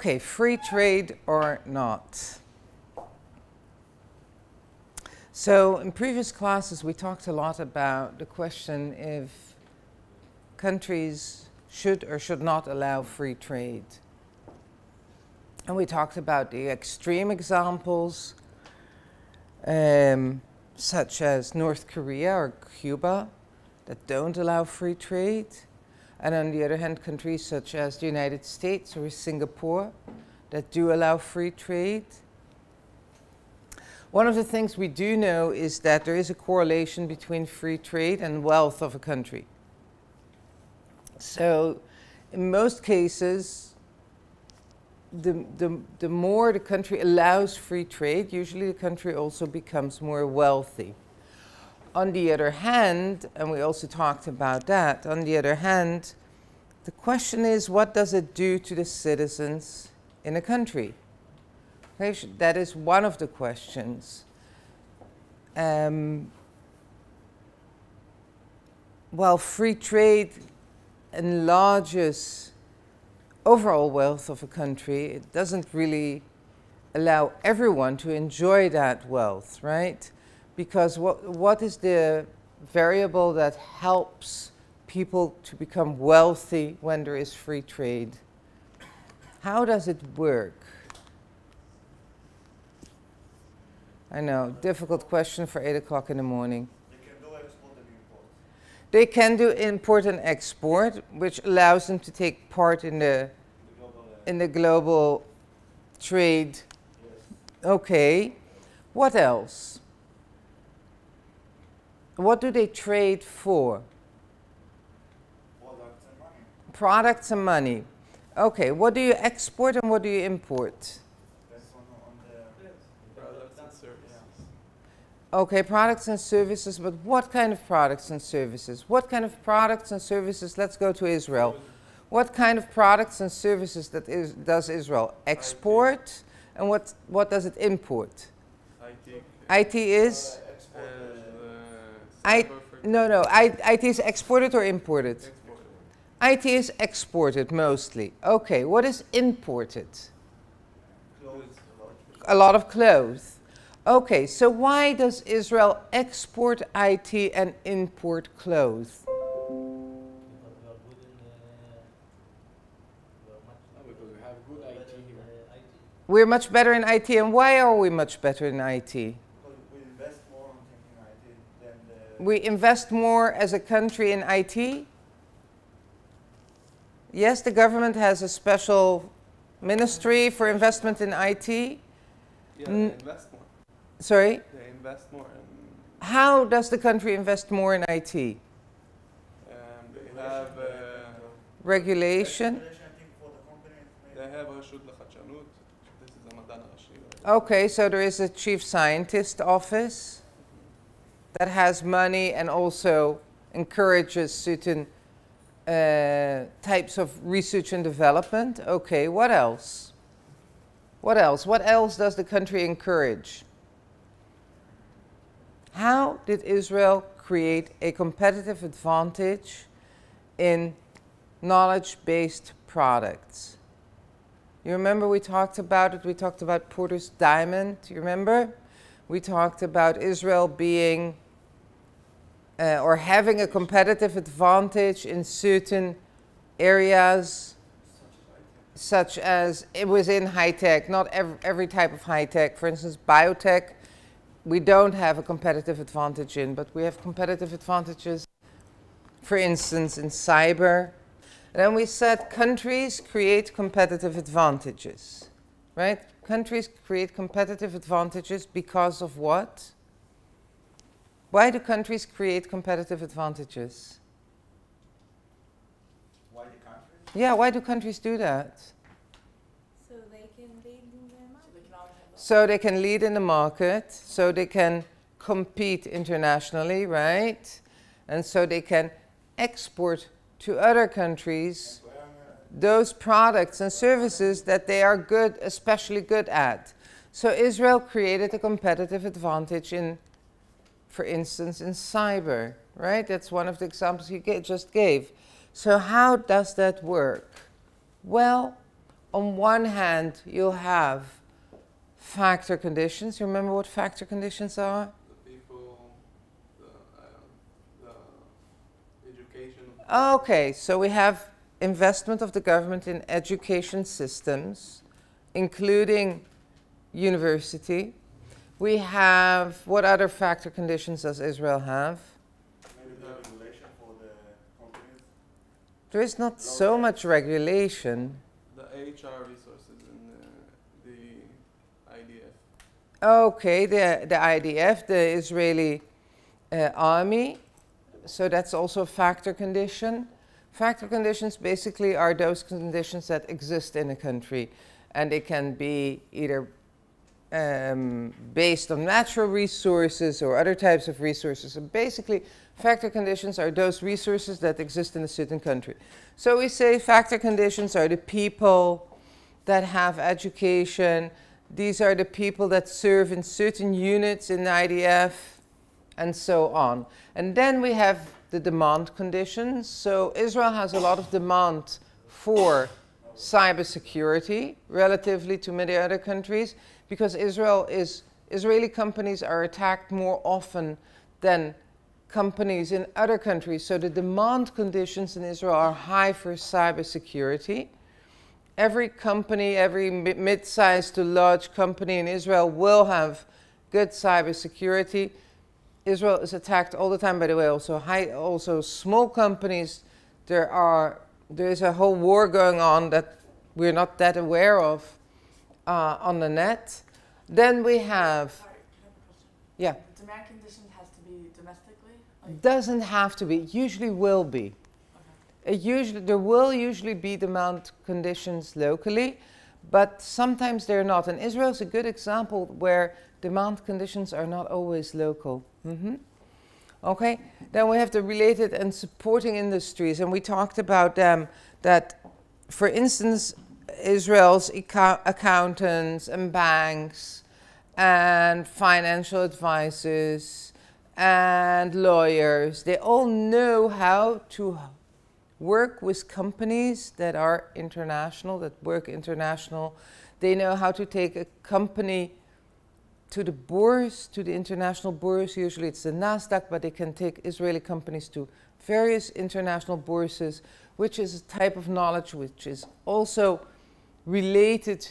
Okay, free trade or not. So in previous classes, we talked a lot about the question if countries should or should not allow free trade. And we talked about the extreme examples, such as North Korea or Cuba, that don't allow free trade. And on the other hand, countries such as the United States or Singapore that do allow free trade. One of the things we do know is that there is a correlation between free trade and wealth of a country. So in most cases, the more the country allows free trade, usually the country also becomes more wealthy. On the other hand, and we also talked about that, on the other hand, the question is, what does it do to the citizens in a country? Okay, that is one of the questions. While free trade enlarges overall wealth of a country, it doesn't really allow everyone to enjoy that wealth, right? Because what is the variable that helps people to become wealthy when there is free trade? How does it work? I know, difficult question for 8 o'clock in the morning. They can do import and export, which allows them to take part in the global trade. Yes. Okay. What else? What do they trade for? Products and money. Products and money. Okay. What do you export and what do you import? Products and services. Okay, products and services, but what kind of products and services? What kind of products and services? Let's go to Israel. What kind of products and services does Israel export, and what does it import? IT. IT is? No. IT is exported or imported? Exported. IT is exported mostly. Okay, what is imported? Clothes. A lot of clothes. Okay, so why does Israel export IT and import clothes? Because we have good IT here. We're much better in IT, and why are we much better in IT? Because we invest more in IT than the... We invest more as a country in IT? Yes, the government has a special ministry for investment in IT. Yeah, they invest more. Sorry? They invest more in... How does the country invest more in IT? They have... Regulation? They have רשות לחדשנות. This is המדען הראשי. Okay, so there is a chief scientist office that has money and also encourages certain types of research and development. Okay, what else? What else? What else does the country encourage? How did Israel create a competitive advantage in knowledge-based products? You remember we talked about it? We talked about Porter's diamond, you remember? We talked about Israel being or having a competitive advantage in certain areas, such as it was in high-tech, not every type of high-tech. For instance, biotech, we don't have a competitive advantage in, but we have competitive advantages, for instance, in cyber. And then we said countries create competitive advantages, right? Countries create competitive advantages because of what? Why do countries create competitive advantages? Why the countries? Yeah, why do countries do that? So they can lead in the market. So they can lead in the market, so they can compete internationally, right? And so they can export to other countries those products and services that they are good, especially good at. So Israel created a competitive advantage in, for instance, in cyber, right? That's one of the examples you just gave. So how does that work? Well, on one hand, you'll have factor conditions. You remember what factor conditions are? The people, the education. Okay, so we have investment of the government in education systems, including university. We have, what other factor conditions does Israel have? Maybe the regulation for the companies. There is not so much regulation. The HR resources in the IDF. Okay, the IDF, the Israeli army. So that's also a factor condition. Factor conditions basically are those conditions that exist in a country, and they can be either based on natural resources or other types of resources. So basically, factor conditions are those resources that exist in a certain country. So we say factor conditions are the people that have education. These are the people that serve in certain units in the IDF, and so on. And then we have the demand conditions. So Israel has a lot of demand for cybersecurity relatively to many other countries, because Israeli companies are attacked more often than companies in other countries. So the demand conditions in Israel are high for cybersecurity. Every company, every mid-sized to large company in Israel will have good cybersecurity. Israel is attacked all the time, by the way, also small companies. There is a whole war going on that we're not that aware of on the net. Then we have... Sorry, can I have a question? Yeah. Demand condition has to be domestically? Like, Doesn't have to be. It usually will be. There will usually be demand conditions locally, but sometimes they're not. And Israel is a good example where demand conditions are not always local. Okay, then we have the related and supporting industries, and we talked about them, that, for instance, Israel's accountants and banks and financial advisors and lawyers, they all know how to work with companies that are international, that work international. They know how to take a company to the bourse, to the international bourse. Usually it's the Nasdaq, but they can take Israeli companies to various international bourses, which is a type of knowledge which is also related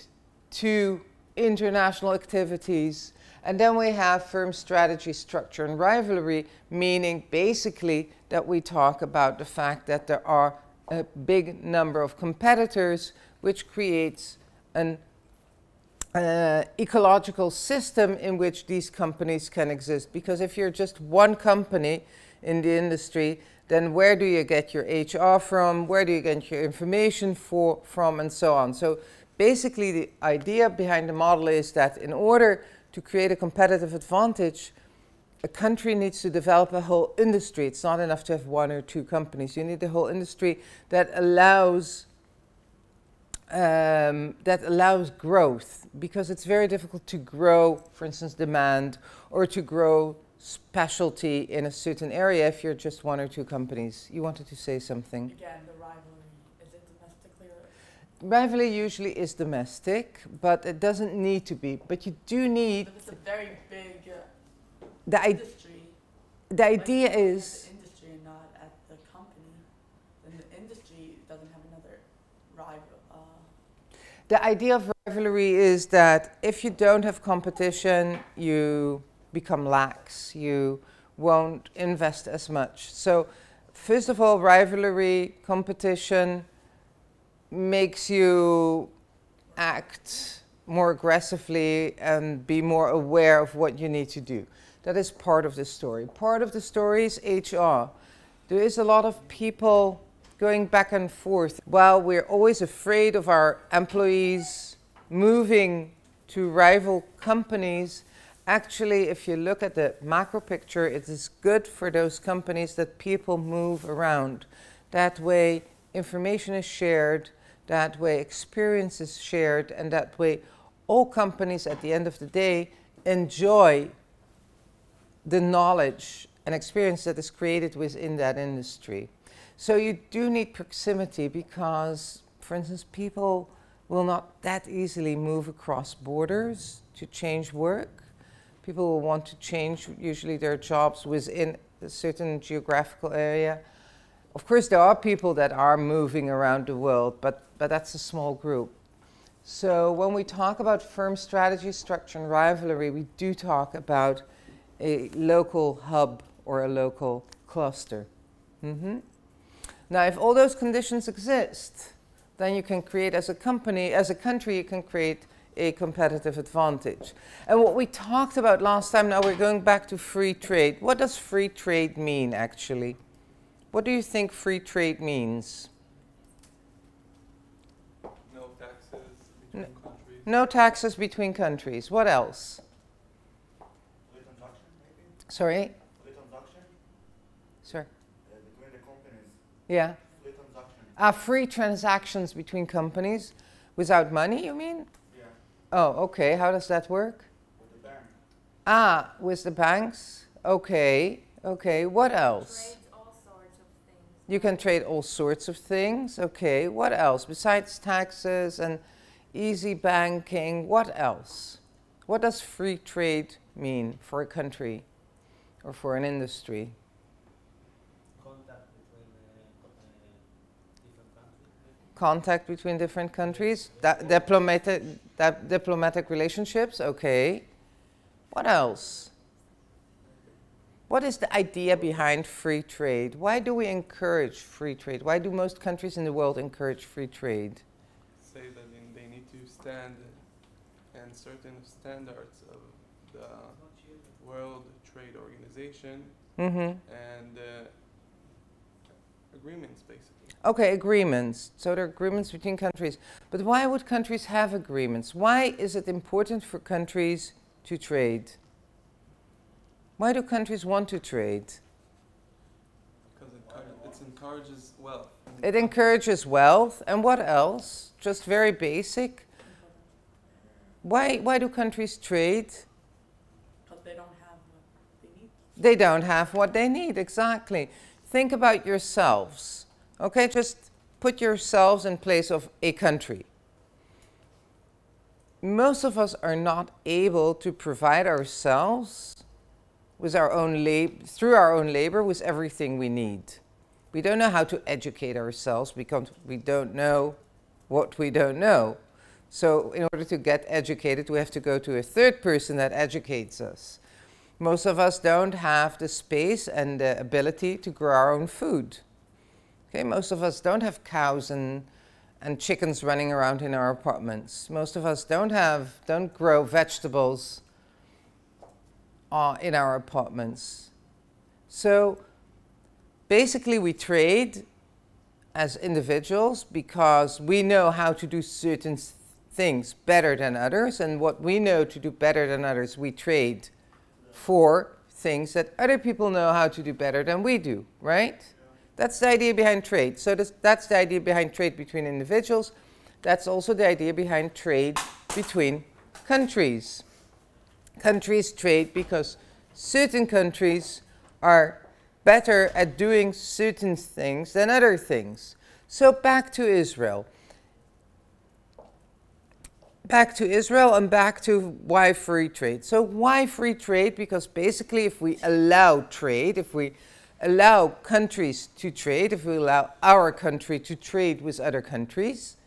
to international activities. And then we have firm strategy, structure, and rivalry, meaning basically that we talk about the fact that there are a big number of competitors, which creates an ecological system in which these companies can exist. Because if you're just one company in the industry, then where do you get your HR from? Where do you get your information from? And so on. So basically the idea behind the model is that in order to create a competitive advantage, a country needs to develop a whole industry. It's not enough to have one or two companies. You need a whole industry that allows growth, because it's very difficult to grow, for instance, demand, or to grow specialty in a certain area if you're just one or two companies. You wanted to say something? again, the rivalry, is it domestically or? Rivalry usually is domestic, but it doesn't need to be. But you do need... But it's a very big industry. The Like, idea if you're looking is... at the industry and not at the company, then the industry doesn't have another rival. The idea of rivalry is that if you don't have competition, you become lax. You won't invest as much. So, first of all, rivalry, competition makes you act more aggressively and be more aware of what you need to do. That is part of the story. Part of the story is HR. There is a lot of people going back and forth. While we're always afraid of our employees moving to rival companies, actually, if you look at the macro picture, it is good for those companies that people move around. That way, information is shared, that way, experience is shared, and that way, all companies at the end of the day enjoy the knowledge and experience that is created within that industry. So you do need proximity because, for instance, people will not that easily move across borders to change work. People will want to change usually their jobs within a certain geographical area. Of course, there are people that are moving around the world, but that's a small group. So when we talk about firm strategy, structure, and rivalry, we do talk about a local hub or a local cluster. Now, if all those conditions exist, then you can create, as a company, as a country, you can create a competitive advantage. And what we talked about last time, now we're going back to free trade. What does free trade mean, actually? What do you think free trade means? No taxes between countries. No taxes between countries. What else? Free transaction, maybe? Sorry? Free transaction? Sir? Between the companies. Yeah. Free transaction. Free transactions between companies without money, you mean? Yeah. Oh, okay. How does that work? With the bank. With the banks? Okay. Okay. What else? Trades all sorts of things. You can trade all sorts of things. Okay. What else? Besides taxes and easy banking, what else? What does free trade mean for a country or for an industry? Contact between different countries. Diplomatic relationships. Okay. What else? What is the idea behind free trade? Why do we encourage free trade? Why do most countries in the world encourage free trade? Say that they need to stand and certain standards of the World Trade Organization and agreements, basically. Okay, agreements. So there are agreements between countries. But why would countries have agreements? Why is it important for countries to trade? Why do countries want to trade? Because it encourages wealth. It encourages wealth. And what else? Just very basic. Why do countries trade? Because they don't have what they need. They don't have what they need, exactly. Think about yourselves. Okay, just put yourselves in place of a country. Most of us are not able to provide ourselves with our own through our own labor with everything we need. We don't know how to educate ourselves because we don't know what we don't know. So in order to get educated, we have to go to a third person that educates us. Most of us don't have the space and the ability to grow our own food. Okay, most of us don't have cows and chickens running around in our apartments. Most of us don't grow vegetables in our apartments. So basically we trade as individuals because we know how to do certain things better than others, and what we know to do better than others, we trade for things that other people know how to do better than we do, right? That's the idea behind trade. So that's the idea behind trade between individuals. That's also the idea behind trade between countries. Countries trade because certain countries are better at doing certain things than other things. So back to Israel. Back to Israel and back to why free trade. So why free trade? Because basically if we allow trade, if we allow countries to trade, if we allow our country to trade with other countries,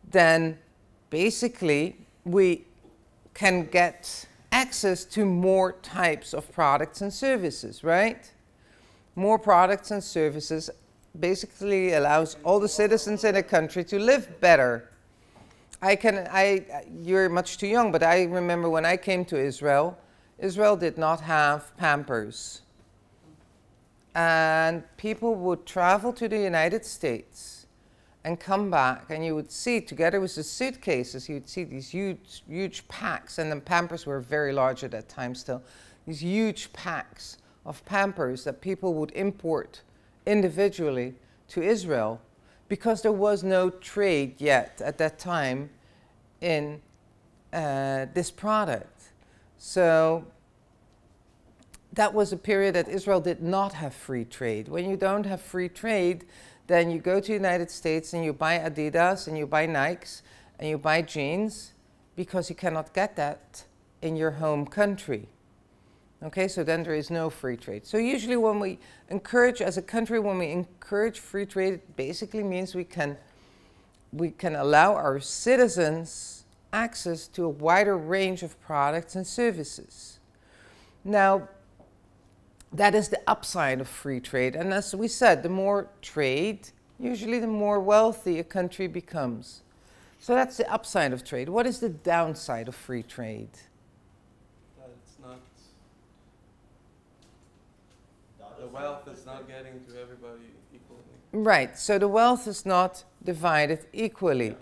then basically we can get access to more types of products and services, right? More products and services basically allows all the citizens in a country to live better. You're much too young, but I remember when I came to Israel, Israel did not have Pampers. And people would travel to the United States and come back, and you would see, together with the suitcases, you would see these huge, huge packs, and the Pampers were very large at that time still, these huge packs of Pampers that people would import individually to Israel because there was no trade yet at that time in this product. So that was a period that Israel did not have free trade. When you don't have free trade, then you go to the United States and you buy Adidas and you buy Nikes, and you buy jeans because you cannot get that in your home country. Okay, so then there is no free trade. So usually when we encourage, as a country, when we encourage free trade, it basically means we can allow our citizens access to a wider range of products and services. Now, that is the upside of free trade. And as we said, the more trade, usually the more wealthy a country becomes. So that's the upside of trade. What is the downside of free trade? That it's not, the wealth is not getting to everybody equally. Right, so the wealth is not divided equally.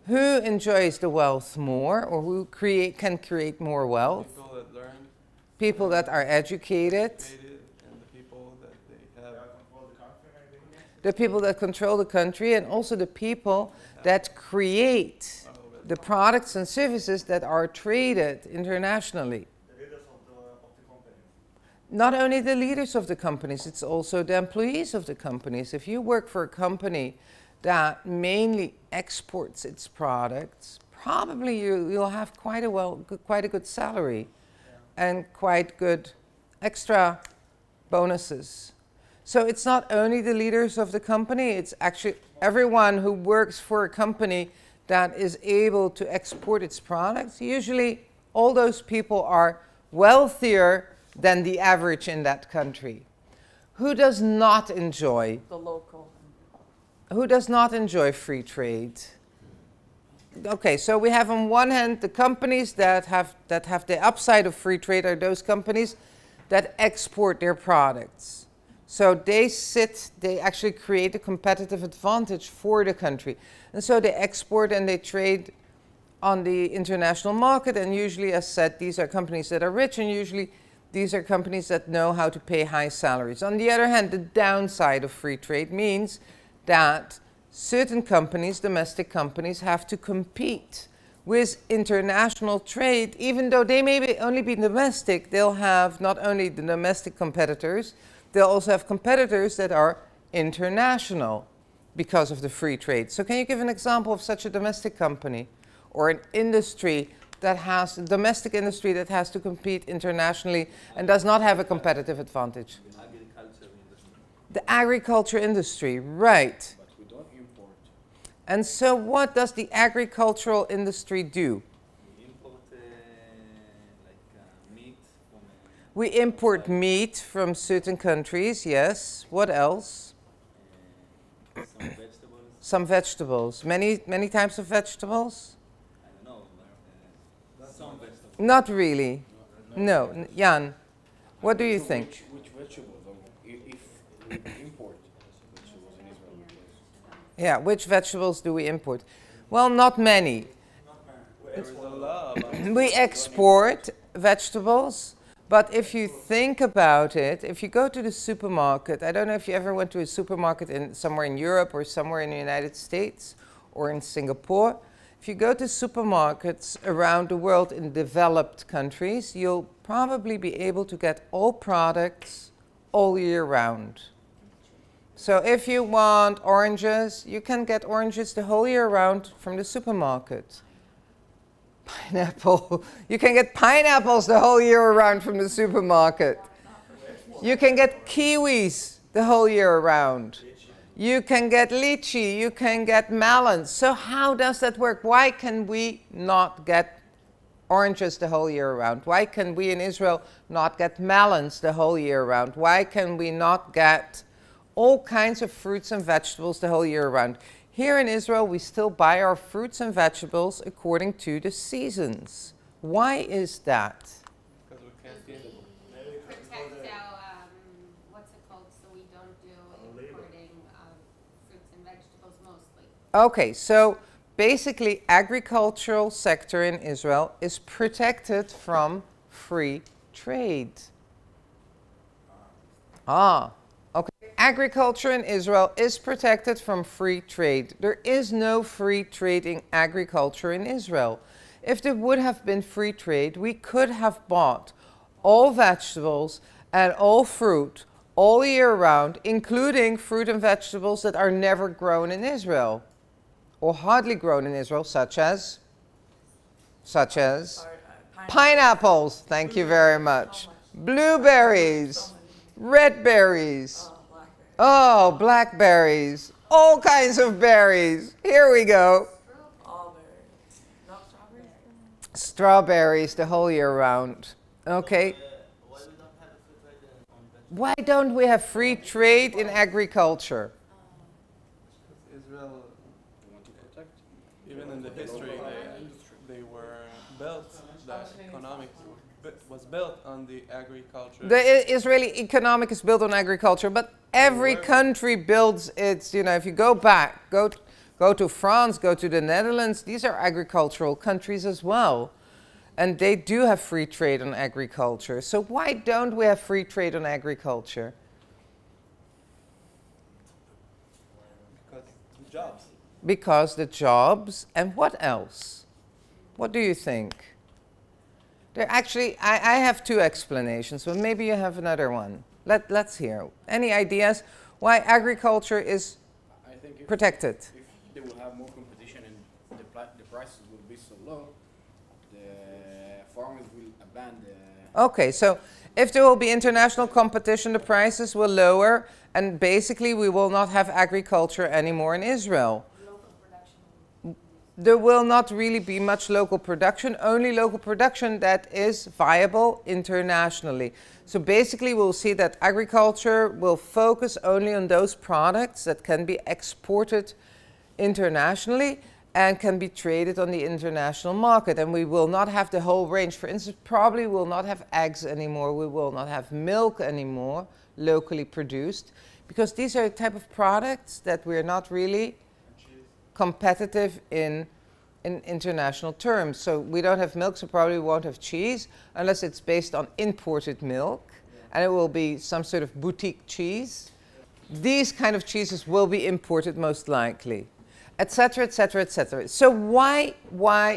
Who enjoys the wealth more, or who can create more wealth? People that learn. People that are educated. And the people that they have. The people that control the country, and also the people that create the products and services that are traded internationally. The leaders of the companies. Not only the leaders of the companies, it's also the employees of the companies. If you work for a company that mainly exports its products, probably you'll have quite a good salary and quite good extra bonuses. So it's not only the leaders of the company, it's actually everyone who works for a company that is able to export its products. Usually all those people are wealthier than the average in that country. Who does not enjoy? The local. Who does not enjoy free trade? Okay, so we have on one hand the companies that have the upside of free trade are those companies that export their products. So they actually create a competitive advantage for the country. And so they export and they trade on the international market, and usually, as said, these are companies that are rich, and usually these are companies that know how to pay high salaries. On the other hand, the downside of free trade means that certain companies, domestic companies, have to compete with international trade. Even though they may only be domestic, they'll have not only the domestic competitors, they'll also have competitors that are international because of the free trade. So can you give an example of such a domestic company or an industry that has, a domestic industry that has to compete internationally and does not have a competitive advantage? The agriculture industry. The agriculture industry, right. But we don't import. And so what does the agricultural industry do? We import meat from We import meat from certain countries, yes. What else? some vegetables. Some vegetables. Many types of vegetables? I don't know. Some vegetables. Not really. No. Jan, what do you think? Which vegetables? If we import vegetables in Israel? Yeah, which vegetables do we import? Well, not many. There is a law about We export vegetables, but if you think about it, if you go to the supermarket, I don't know if you ever went to a supermarket somewhere in Europe or somewhere in the United States or in Singapore. If you go to supermarkets around the world in developed countries, you'll probably be able to get all products all year round. So if you want oranges, you can get oranges the whole year round from the supermarket. Pineapple. You can get pineapples the whole year around from the supermarket. You can get kiwis the whole year around. You can get lychee. You can get melons. So how does that work? Why can we not get oranges the whole year around? Why can we in Israel not get melons the whole year around? Why can we not get all kinds of fruits and vegetables the whole year around? Here in Israel, we still buy our fruits and vegetables according to the seasons. Why is that? because we can't get it. Protect our, what's it called, so we don't do importing of fruits and vegetables mostly. Okay, so basically agricultural sector in Israel is protected from free trade. Okay. Agriculture in Israel is protected from free trade. There is no free trade in agriculture in Israel. If there would have been free trade, we could have bought all vegetables and all fruit all year round, including fruit and vegetables that are never grown in Israel. or hardly grown in Israel, such as Pineapple. pineapples, thank you very much, So much. blueberries, So many. red berries, Blackberry. oh, blackberries, all kinds of berries. Here we go. All berries. No strawberries? Strawberries the whole year round. Okay. Why we don't have free trade Why don't we have free trade on vegetables? in agriculture? Israel, They want to protect. even in the history, they were built, the economic was built on the agriculture. The Israeli economic is built on agriculture, but every However- country builds its, you know, if you go back, go to France, go to the Netherlands, these are agricultural countries as well. And they do have free trade on agriculture. So why don't we have free trade on agriculture? Because jobs. Because the jobs, and what else? What do you think? There actually, I have two explanations, but maybe you have another one. Let's hear. Any ideas why agriculture is I think if, protected? if they will have more competition and the prices will be so low, the farmers will abandon. Okay, so if there will be international competition, the prices will lower, and basically we will not have agriculture anymore in Israel. There will not really be much local production, only local production that is viable internationally. So basically we'll see that agriculture will focus only on those products that can be exported internationally and can be traded on the international market. And we will not have the whole range. For instance, probably will not have eggs anymore. We will not have milk anymore, locally produced, because these are the type of products that we're not really competitive in international terms. So we don't have milk, so probably won't have cheese unless it's based on imported milk, and it will be some sort of boutique cheese. These kind of cheeses will be imported most likely, etc., etc., etc. So why?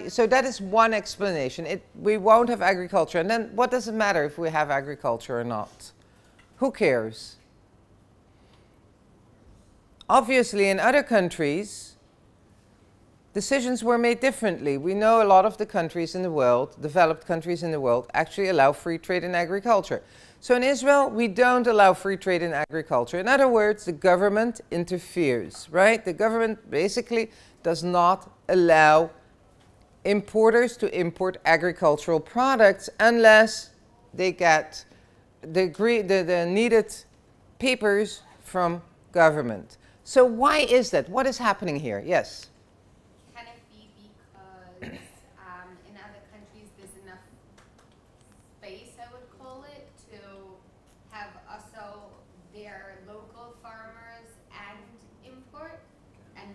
So that is one explanation. We won't have agriculture, and then what does it matter if we have agriculture or not? Who cares? Obviously, in other countries, decisions were made differently. We know a lot of the countries in the world, developed countries in the world, actually allow free trade in agriculture. So in Israel, we don't allow free trade in agriculture. In other words, the government interferes, right? The government basically does not allow importers to import agricultural products unless they get the needed papers from government. So why is that? What is happening here? Yes? Can it be because in other countries there's enough space, I would call it, to have also their local farmers and import? And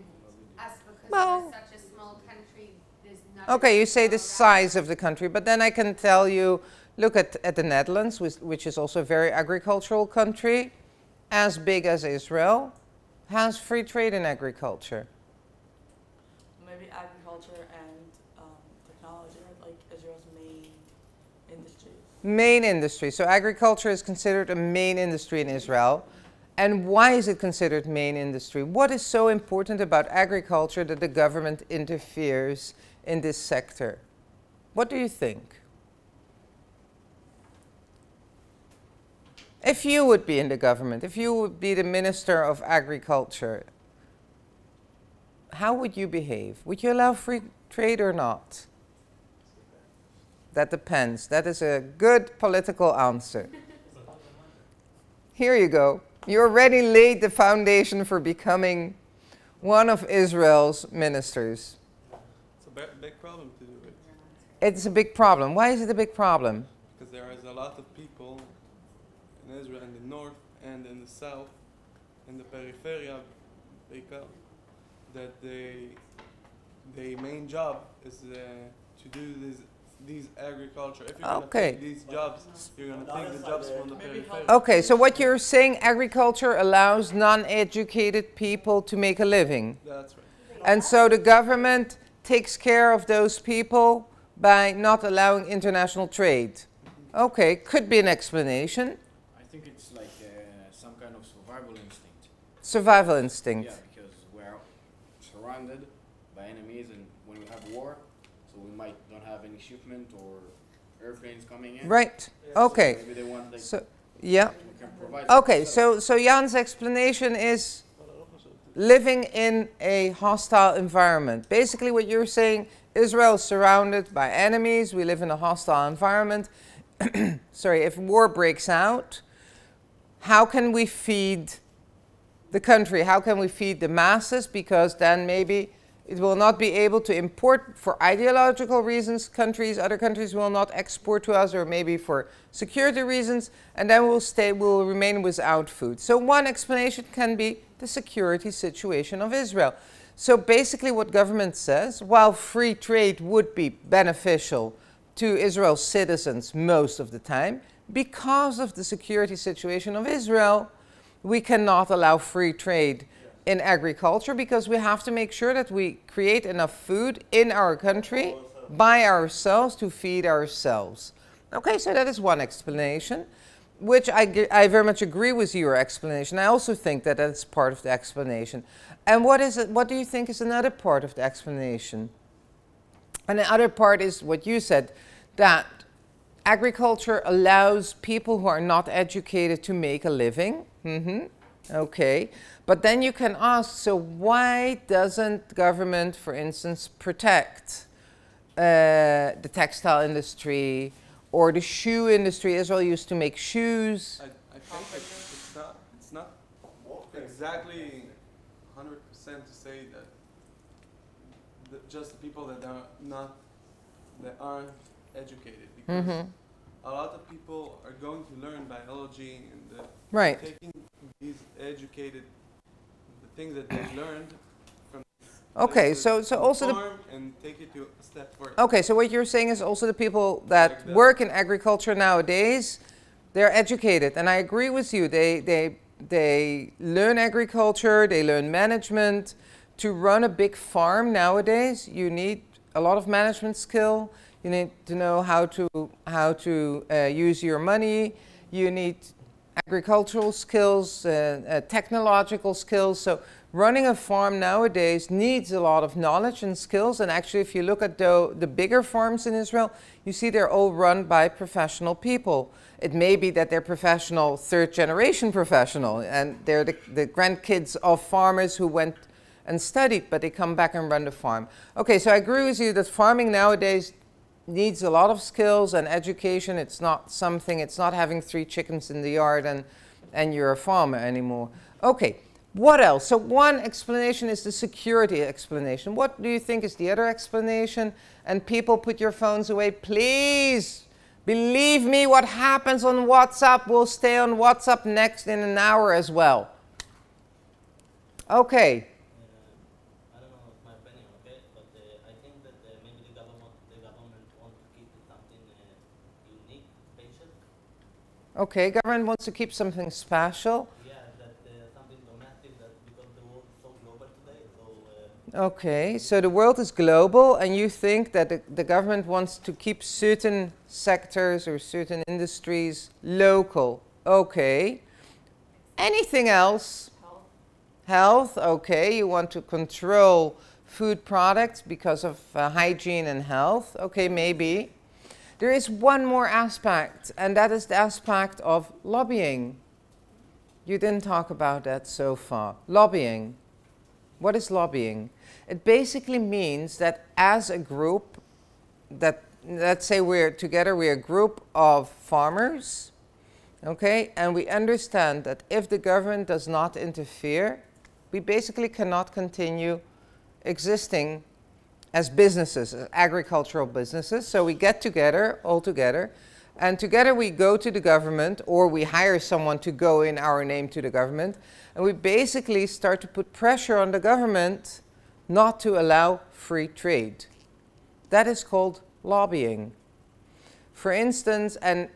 us, because Well- we're such a small country, there's not Okay, you enough say to the go around. size of the country, but then I can tell you, look at the Netherlands, which is also a very agricultural country, as big as Israel, has free trade in agriculture. Maybe agriculture and technology are like Israel's main industries. Main industry. So agriculture is considered a main industry in Israel. And why is it considered main industry? What is so important about agriculture that the government interferes in this sector? What do you think? If you would be in the government, if you would be the Minister of Agriculture, how would you behave? Would you allow free trade or not? That depends. That is a good political answer. Here you go. You already laid the foundation for becoming one of Israel's ministers. It's a big problem to do it, It's a big problem. Why is it a big problem? because there is a lot of people in Israel, in the north and in the south, in the peripheria, that their main job is to do these agriculture. If you're Okay. gonna take these jobs, you're gonna take the jobs from the peripheria. Okay, so what you're saying, agriculture allows non-educated people to make a living. That's right. And so the government takes care of those people by not allowing international trade. Okay, could be an explanation. I think it's like some kind of survival instinct. Survival instinct. Yeah, because we're surrounded like shipment or airplanes coming in. Right. Yeah. Okay. So maybe they want like So, yeah. we can provide. Okay, so Jan's explanation is living in a hostile environment. Basically what you're saying, Israel is surrounded by enemies, we live in a hostile environment. Sorry, if war breaks out, how can we feed the country? How can we feed the masses? Because then maybe it will not be able to import for ideological reasons. Other countries will not export to us, or maybe for security reasons, and then we'll remain without food. So one explanation can be the security situation of Israel. So basically what government says, while free trade would be beneficial to Israel's citizens most of the time, because of the security situation of Israel, we cannot allow free trade in agriculture, because we have to make sure that we create enough food in our country by ourselves to feed ourselves. Okay, so that is one explanation, which I very much agree with your explanation. I also think that that's part of the explanation. And what do you think is another part of the explanation? And the other part is what you said, that agriculture allows people who are not educated to make a living. Okay, but then you can ask, so why doesn't government, for instance, protect the textile industry or the shoe industry? Israel used to make shoes. I think it's not exactly 100% to say that just the people that aren't educated, because a lot of people are going to learn biology and Right. taking these educated, the things that they learned from Okay, places so to also farm and take it to a step further. Okay, so what you're saying is also the people that Like that. work in agriculture nowadays, they're educated, and I agree with you. They learn agriculture, they learn management. To run a big farm nowadays, you need a lot of management skill. You need to know how to use your money. You need agricultural skills, technological skills. So running a farm nowadays needs a lot of knowledge and skills. And actually, if you look at the bigger farms in Israel, you see they're all run by professional people. It may be that they're professional, third generation professional, and they're the grandkids of farmers who went and studied, but they come back and run the farm. Okay, so I agree with you that farming nowadays needs a lot of skills and education. It's not having 3 chickens in the yard and you're a farmer anymore. Okay, what else? So one explanation is the security explanation. What do you think is the other explanation? And people, put your phones away, please. Believe me, what happens on WhatsApp will stay on WhatsApp next in an hour as well. Okay. I don't know my opinion, okay, but I think that maybe the government wants to keep something unique, special. Okay, government wants to keep something special. Yeah, that something domestic, that because the world is so global today, so. Okay, so the world is global, and you think that the government wants to keep certain sectors or certain industries local. Okay. Anything else? Health, okay, you want to control food products because of hygiene and health. Okay, maybe. There is one more aspect, and that is the aspect of lobbying. You didn't talk about that so far. Lobbying. What is lobbying? It basically means that as a group, that let's say we're a group of farmers, okay, and we understand that if the government does not interfere, we basically cannot continue existing as businesses, as agricultural businesses. So we get together, all together, and together we go to the government, or we hire someone to go in our name to the government, and we basically start to put pressure on the government not to allow free trade. That is called lobbying. For instance, and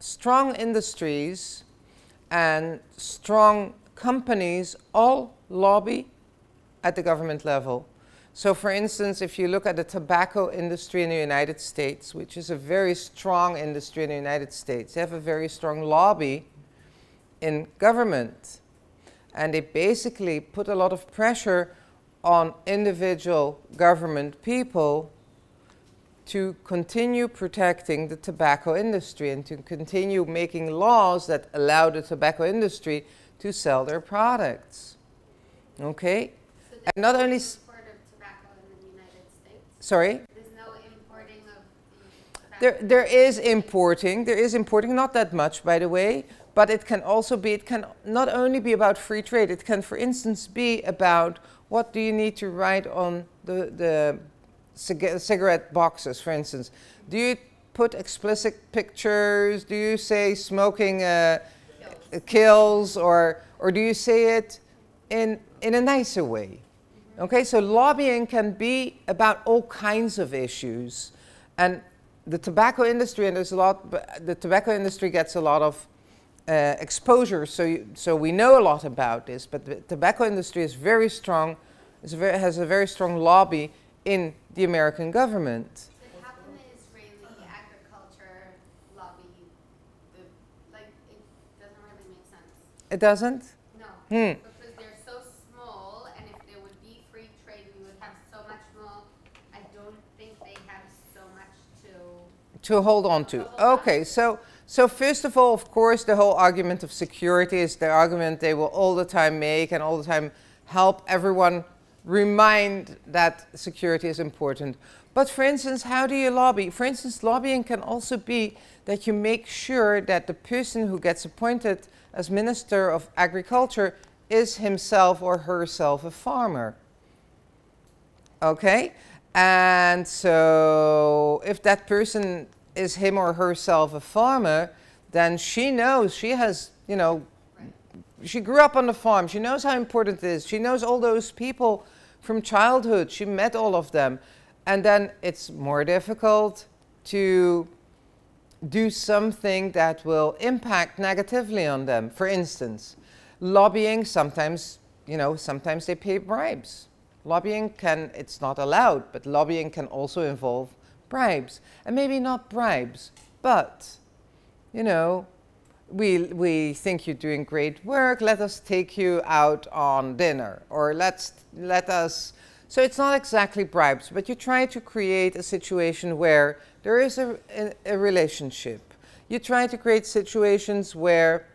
strong industries and strong companies all lobby at the government level. So for instance, if you look at the tobacco industry in the United States, which is a very strong industry in the United States, they have a very strong lobby in government. And they basically put a lot of pressure on individual government people to continue protecting the tobacco industry and to continue making laws that allow the tobacco industry to sell their products. Okay? So And not only... import of tobacco in the United States? Sorry? There's no importing of the tobacco? There is importing, not that much, by the way, but it can also be, it can not only be about free trade, it can, for instance, be about what do you need to write on the cigarette boxes, for instance. Do you put explicit pictures? Do you say smoking kills, or do you say it in a nicer way? Okay, so lobbying can be about all kinds of issues, and the tobacco industry, and the tobacco industry gets a lot of exposure, so we know a lot about this, but the tobacco industry is very strong, has a very strong lobby in the American government. But how can the Israeli agriculture lobby, like, it doesn't really make sense? It doesn't? No, because they're so small, and if there would be free trade, we would have so much more. I don't think they have so much To hold on to. Okay, so first of all, of course, the whole argument of security is the argument they will all the time make and all the time help everyone remind that security is important. But for instance, how do you lobby? For instance, lobbying can also be that you make sure that the person who gets appointed as Minister of Agriculture is himself or herself a farmer. Okay? And so if that person is him or herself a farmer, then she knows, she has, you know, she grew up on the farm, she knows how important it is, she knows all those people from childhood, she met all of them. And then it's more difficult to do something that will impact negatively on them. For instance, lobbying, sometimes, you know, sometimes they pay bribes. Lobbying can, it's not allowed, but lobbying can also involve bribes. And maybe not bribes, but, you know, we think you're doing great work, let us take you out on dinner, or let us, so it's not exactly bribes, but you try to create a situation where there is a relationship. You try to create situations where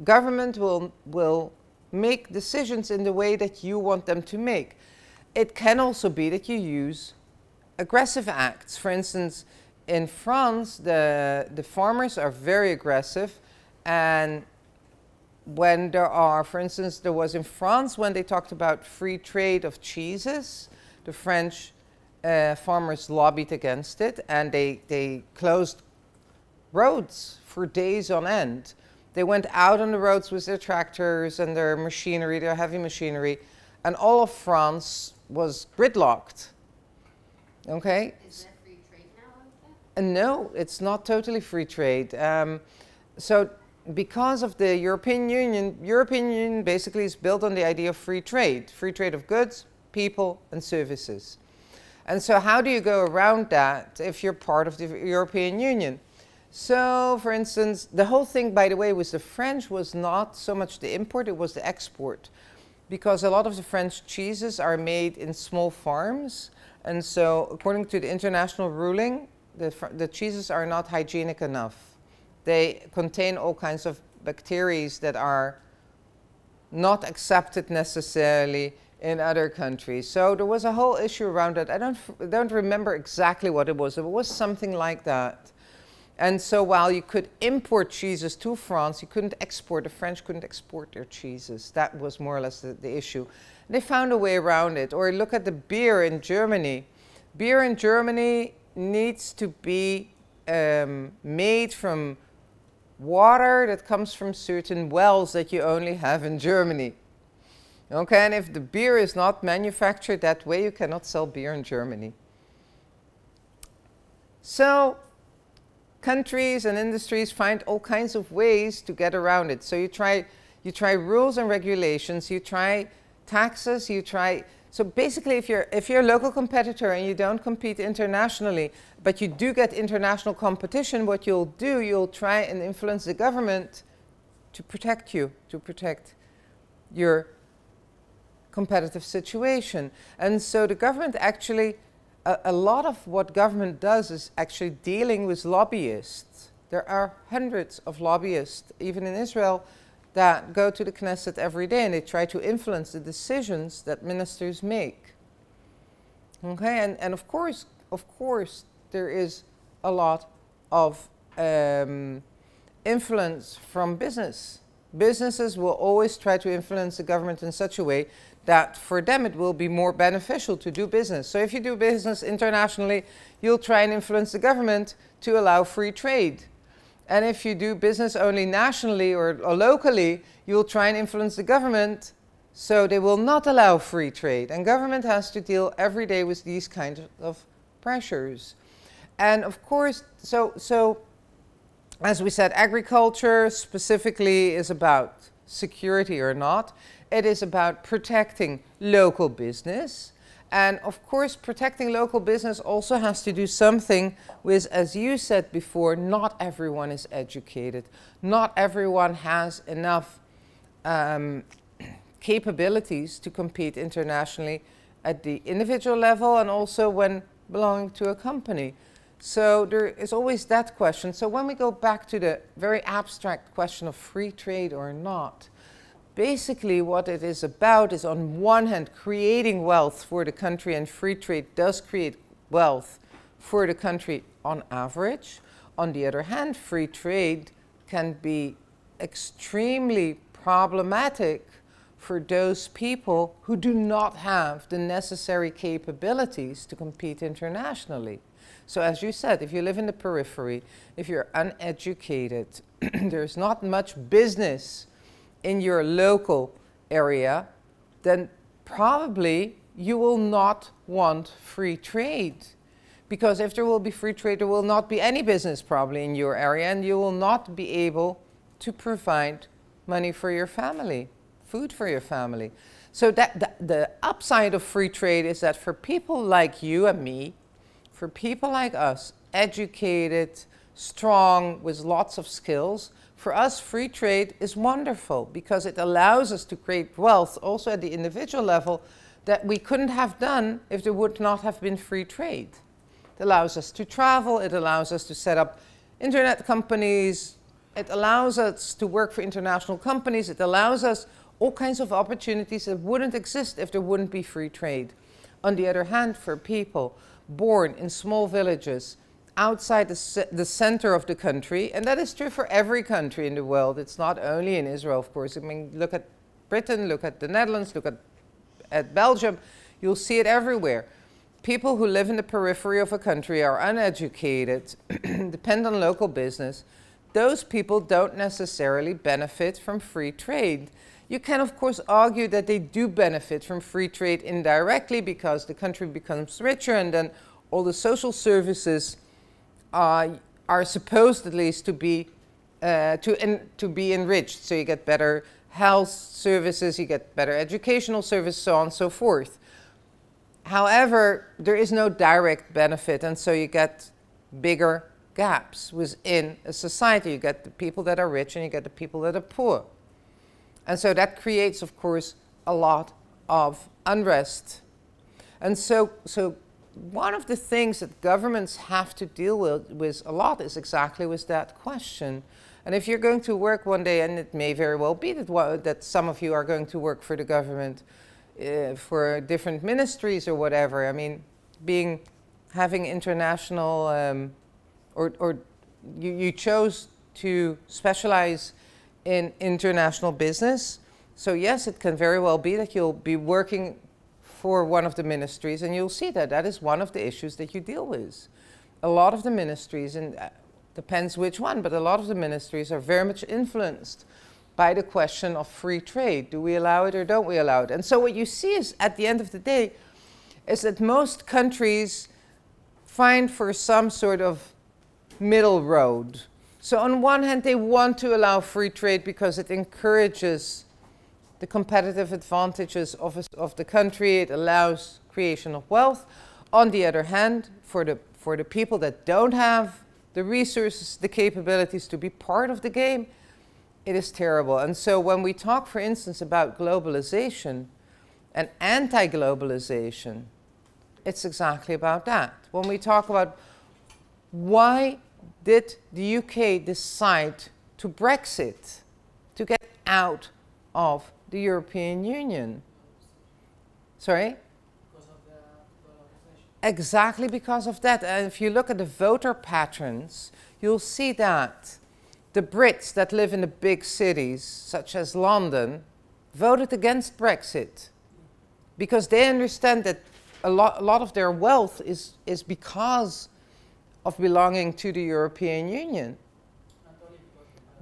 government will make decisions in the way that you want them to make. It can also be that you use aggressive acts. For instance, in France, the farmers are very aggressive, and when there are, for instance, there was in France when they talked about free trade of cheeses, the French farmers lobbied against it, and they closed roads for days on end. They went out on the roads with their tractors and their machinery, their heavy machinery, and all of France was gridlocked. Okay? Is there free trade now like that? No, it's not totally free trade. So because of the European Union basically is built on the idea of free trade of goods, people, and services. And so how do you go around that if you're part of the European Union? So, for instance, the whole thing, by the way, with the French was not so much the import, it was the export. Because a lot of the French cheeses are made in small farms. And so, according to the international ruling, the cheeses are not hygienic enough. They contain all kinds of bacteria that are not accepted necessarily in other countries. So there was a whole issue around that. I don't remember exactly what it was. It was something like that. And so while you could import cheeses to France, you couldn't export, the French couldn't export their cheeses. That was more or less the issue. And they found a way around it. Or look at the beer in Germany. Beer in Germany needs to be made from water that comes from certain wells that you only have in Germany. Okay, and if the beer is not manufactured that way, you cannot sell beer in Germany. So countries and industries find all kinds of ways to get around it. So you try rules and regulations, you try taxes, so basically if you're a local competitor and you don't compete internationally, but you do get international competition, what you'll do, you'll try and influence the government to protect you, to protect your competitive situation. And so the government actually a lot of what government does is actually dealing with lobbyists. There are hundreds of lobbyists, even in Israel, that go to the Knesset every day and they try to influence the decisions that ministers make. Okay, and of course, there is a lot of influence from business. Businesses will always try to influence the government in such a way that for them it will be more beneficial to do business. So if you do business internationally, you'll try and influence the government to allow free trade. And if you do business only nationally or locally, you'll try and influence the government so they will not allow free trade. And government has to deal every day with these kinds of pressures. And of course, so as we said, agriculture specifically is about security or not. It is about protecting local business. And of course, protecting local business also has to do something with, as you said before, not everyone is educated. Not everyone has enough capabilities to compete internationally at the individual level and also when belonging to a company. So there is always that question. So when we go back to the very abstract question of free trade or not, basically what it is about is on one hand creating wealth for the country, and free trade does create wealth for the country on average. On the other hand, free trade can be extremely problematic for those people who do not have the necessary capabilities to compete internationally. So as you said, if you live in the periphery, if you're uneducated, there's not much business in your local area, then probably you will not want free trade. Because if there will be free trade, there will not be any business probably in your area, and you will not be able to provide money for your family, food for your family. So that the upside of free trade is that for people like you and me, for people like us, educated, strong, with lots of skills, for us free trade is wonderful because it allows us to create wealth also at the individual level that we couldn't have done if there would not have been free trade. It allows us to travel, it allows us to set up internet companies, it allows us to work for international companies, it allows us all kinds of opportunities that wouldn't exist if there wouldn't be free trade. On the other hand, for people born in small villages outside the center of the country, and that is true for every country in the world, it's not only in Israel, of course. I mean, look at Britain, look at the Netherlands, look at Belgium, you'll see it everywhere. People who live in the periphery of a country are uneducated, depend on local business. Those people don't necessarily benefit from free trade. You can, of course, argue that they do benefit from free trade indirectly because the country becomes richer and then all the social services are supposed at least to be enriched. So you get better health services, you get better educational services, so on and so forth. However, there is no direct benefit, and so you get bigger gaps within a society. You get the people that are rich and you get the people that are poor. And so that creates, of course, a lot of unrest. And so one of the things that governments have to deal with a lot is exactly with that question. And if you're going to work one day, and it may very well be that some of you are going to work for the government, for different ministries or whatever, I mean, having international, or you chose to specialize in international business. So yes, it can very well be that you'll be working for one of the ministries, and you'll see that that is one of the issues that you deal with. A lot of the ministries, and depends which one, but a lot of the ministries are very much influenced by the question of free trade. Do we allow it or don't we allow it? And so what you see is, at the end of the day, is that most countries find for some sort of middle road. So on one hand, they want to allow free trade because it encourages the competitive advantages of the country. It allows creation of wealth. On the other hand, for the people that don't have the resources, the capabilities to be part of the game, it is terrible. And so when we talk, for instance, about globalization and anti-globalization, it's exactly about that. When we talk about why did the UK decide to Brexit, to get out of the European Union? Sorry? Because of the globalization. Exactly because of that. And if you look at the voter patterns, you'll see that the Brits that live in the big cities, such as London, voted against Brexit because they understand that a lot of their wealth is because of belonging to the European Union.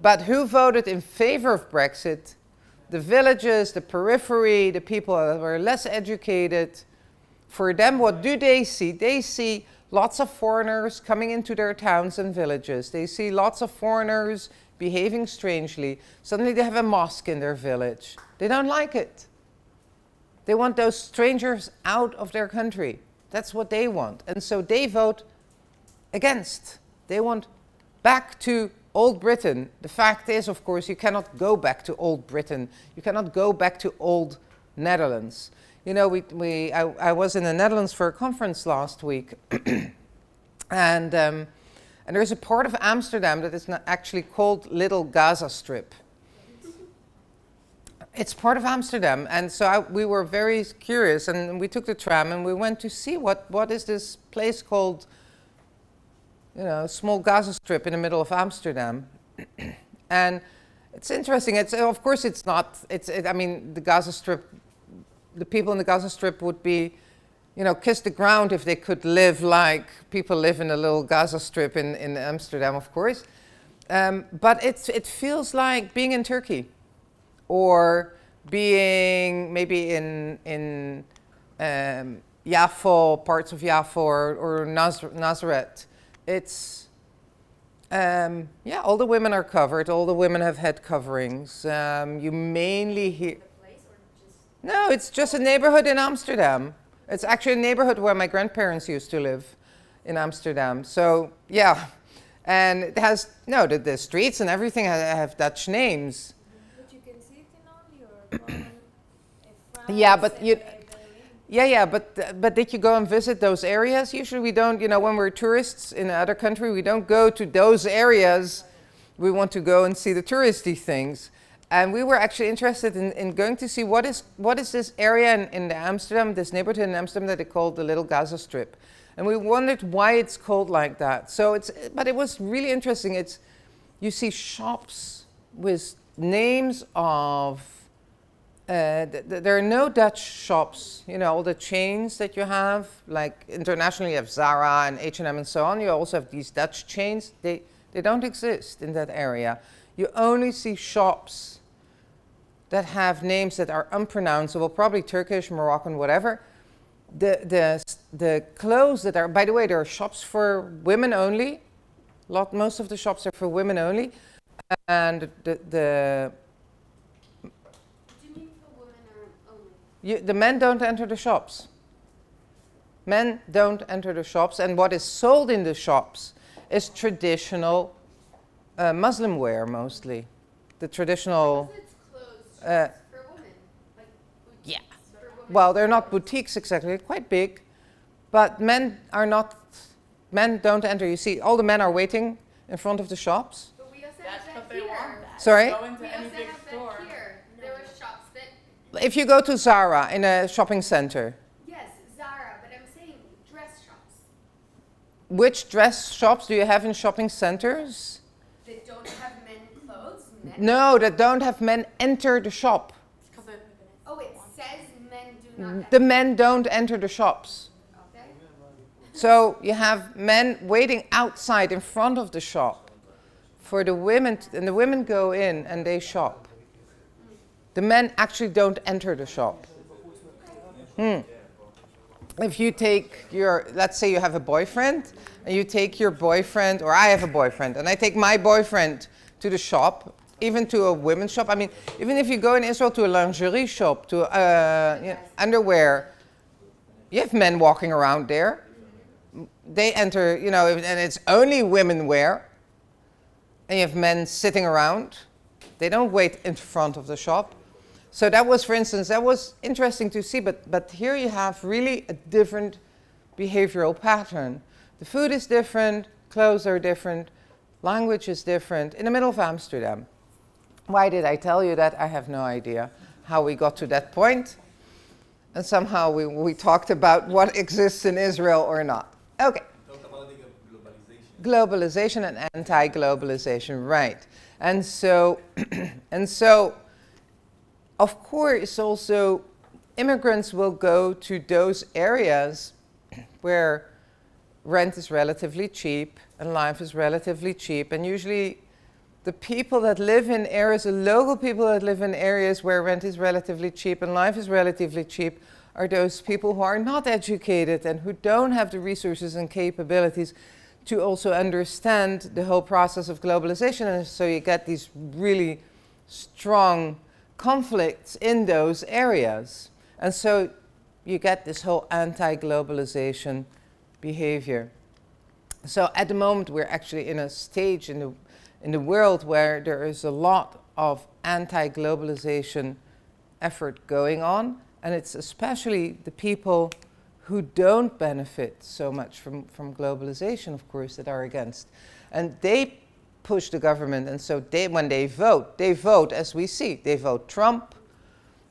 But who voted in favor of Brexit? The villages, the periphery, the people that were less educated. For them, what do they see? They see lots of foreigners coming into their towns and villages. They see lots of foreigners behaving strangely. Suddenly they have a mosque in their village. They don't like it. They want those strangers out of their country. That's what they want. And so they vote against. They want back to old Britain. The fact is, of course, you cannot go back to old Britain. You cannot go back to old Netherlands. You know, I was in the Netherlands for a conference last week. And there's a part of Amsterdam that is not actually called Little Gaza Strip. It's part of Amsterdam, and so we were very curious, and we took the tram and we went to see what is this place called, you know, small Gaza Strip in the middle of Amsterdam. And it's interesting. It's of course it's not. I mean, the Gaza Strip, the people in the Gaza Strip would be, you know, kiss the ground if they could live like people live in a little Gaza Strip in Amsterdam, of course. But it feels like being in Turkey, or being maybe in Yafo, parts of Yafo, or Nazareth. It's, yeah, all the women are covered. All the women have head coverings. You mainly hear... No, it's just a neighborhood in Amsterdam. It's actually a neighborhood where my grandparents used to live in Amsterdam. So, yeah. And it has, no, the streets and everything have Dutch names. But you can see it in all your yeah, but you... Yeah, but did you go and visit those areas? Usually we don't, you know, when we're tourists in another country, we don't go to those areas. We want to go and see the touristy things. And we were actually interested in going to see what is this area in Amsterdam, this neighborhood in Amsterdam that they called the Little Gaza Strip. And we wondered why it's called like that. So but it was really interesting. You see shops with names of, there are no Dutch shops, you know, all the chains that you have, like internationally you have Zara and H&M and so on. You also have these Dutch chains. They don't exist in that area. You only see shops that have names that are unpronounceable, probably Turkish, Moroccan, whatever. The clothes that are, by the way, there are shops for women only. Most of the shops are for women only. And the men don't enter the shops. Men don't enter the shops, and what is sold in the shops is traditional Muslim wear, mostly. The traditional... for women, like yeah. for women. Well, they're not boutiques exactly, they're quite big, but men don't enter. You see, all the men are waiting in front of the shops. But we also That's have what that they here. want. That. Sorry? Go into We any also big have store. that here. There were shops that, If you go to Zara in a shopping center, yes, Zara, but I'm saying dress shops which dress shops do you have in shopping centers? that don't have men clothes. Men. No, that don't have men enter the shop. Oh, it says men do not. The men don't enter the shops. Okay. So you have men waiting outside in front of the shop for the women, and the women go in and they shop. The men actually don't enter the shop. If you take let's say you have a boyfriend, and you take your boyfriend, or I have a boyfriend, and I take my boyfriend to the shop, even to a women's shop. I mean, even if you go in Israel to a lingerie shop, to you know, underwear, you have men walking around there. They enter, you know, and it's only women wear. And you have men sitting around. They don't wait in front of the shop. So that was, for instance, that was interesting to see. But here you have really a different behavioral pattern. The food is different, clothes are different, language is different, in the middle of Amsterdam. Why did I tell you that? I have no idea how we got to that point. And somehow we talked about what exists in Israel or not. Okay. Talk about the globalization. Globalization and anti-globalization, right. And so, of course, also immigrants will go to those areas where rent is relatively cheap and life is relatively cheap. And usually the people that live in areas, the local people that live in areas where rent is relatively cheap and life is relatively cheap, are those people who are not educated and who don't have the resources and capabilities to also understand the whole process of globalization. And so you get these really strong conflicts in those areas. And so you get this whole anti-globalization behavior. So at the moment we're actually in a stage in the world where there is a lot of anti-globalization effort going on, and it's especially the people who don't benefit so much from globalization, of course, that are against. And they push the government, and so when they vote, as we see, they vote Trump,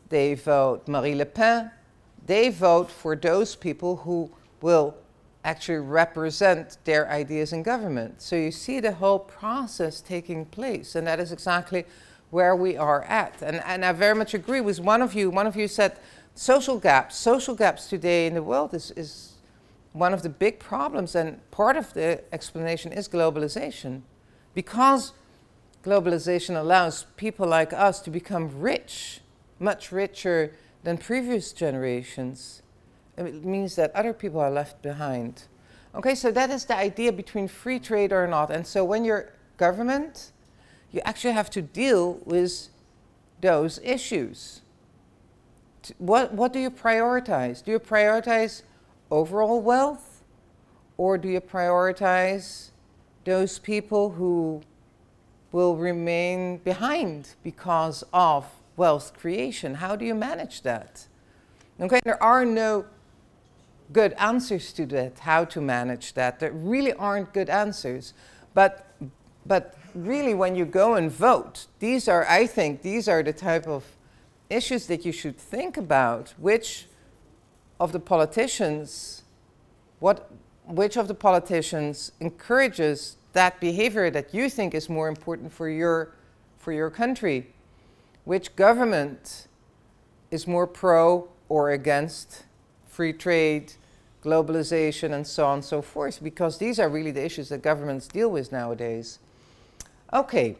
they vote Marine Le Pen, they vote for those people who will actually represent their ideas in government. So you see the whole process taking place, and that is exactly where we are at. And I very much agree with one of you. One of you said social gaps today in the world is one of the big problems, and part of the explanation is globalization. Because globalization allows people like us to become rich, much richer than previous generations, it means that other people are left behind. Okay, so that is the idea between free trade or not. And so when you're government, you actually have to deal with those issues. What do you prioritize? Do you prioritize overall wealth, or do you prioritize those people who will remain behind because of wealth creation? How do you manage that? Okay, there are no good answers to that, how to manage that. There really aren't good answers. But really, when you go and vote, I think these are the type of issues that you should think about. Which of the politicians encourages that behavior that you think is more important for your country? Which government is more pro or against free trade, globalization, and so on and so forth? Because these are really the issues that governments deal with nowadays. Okay,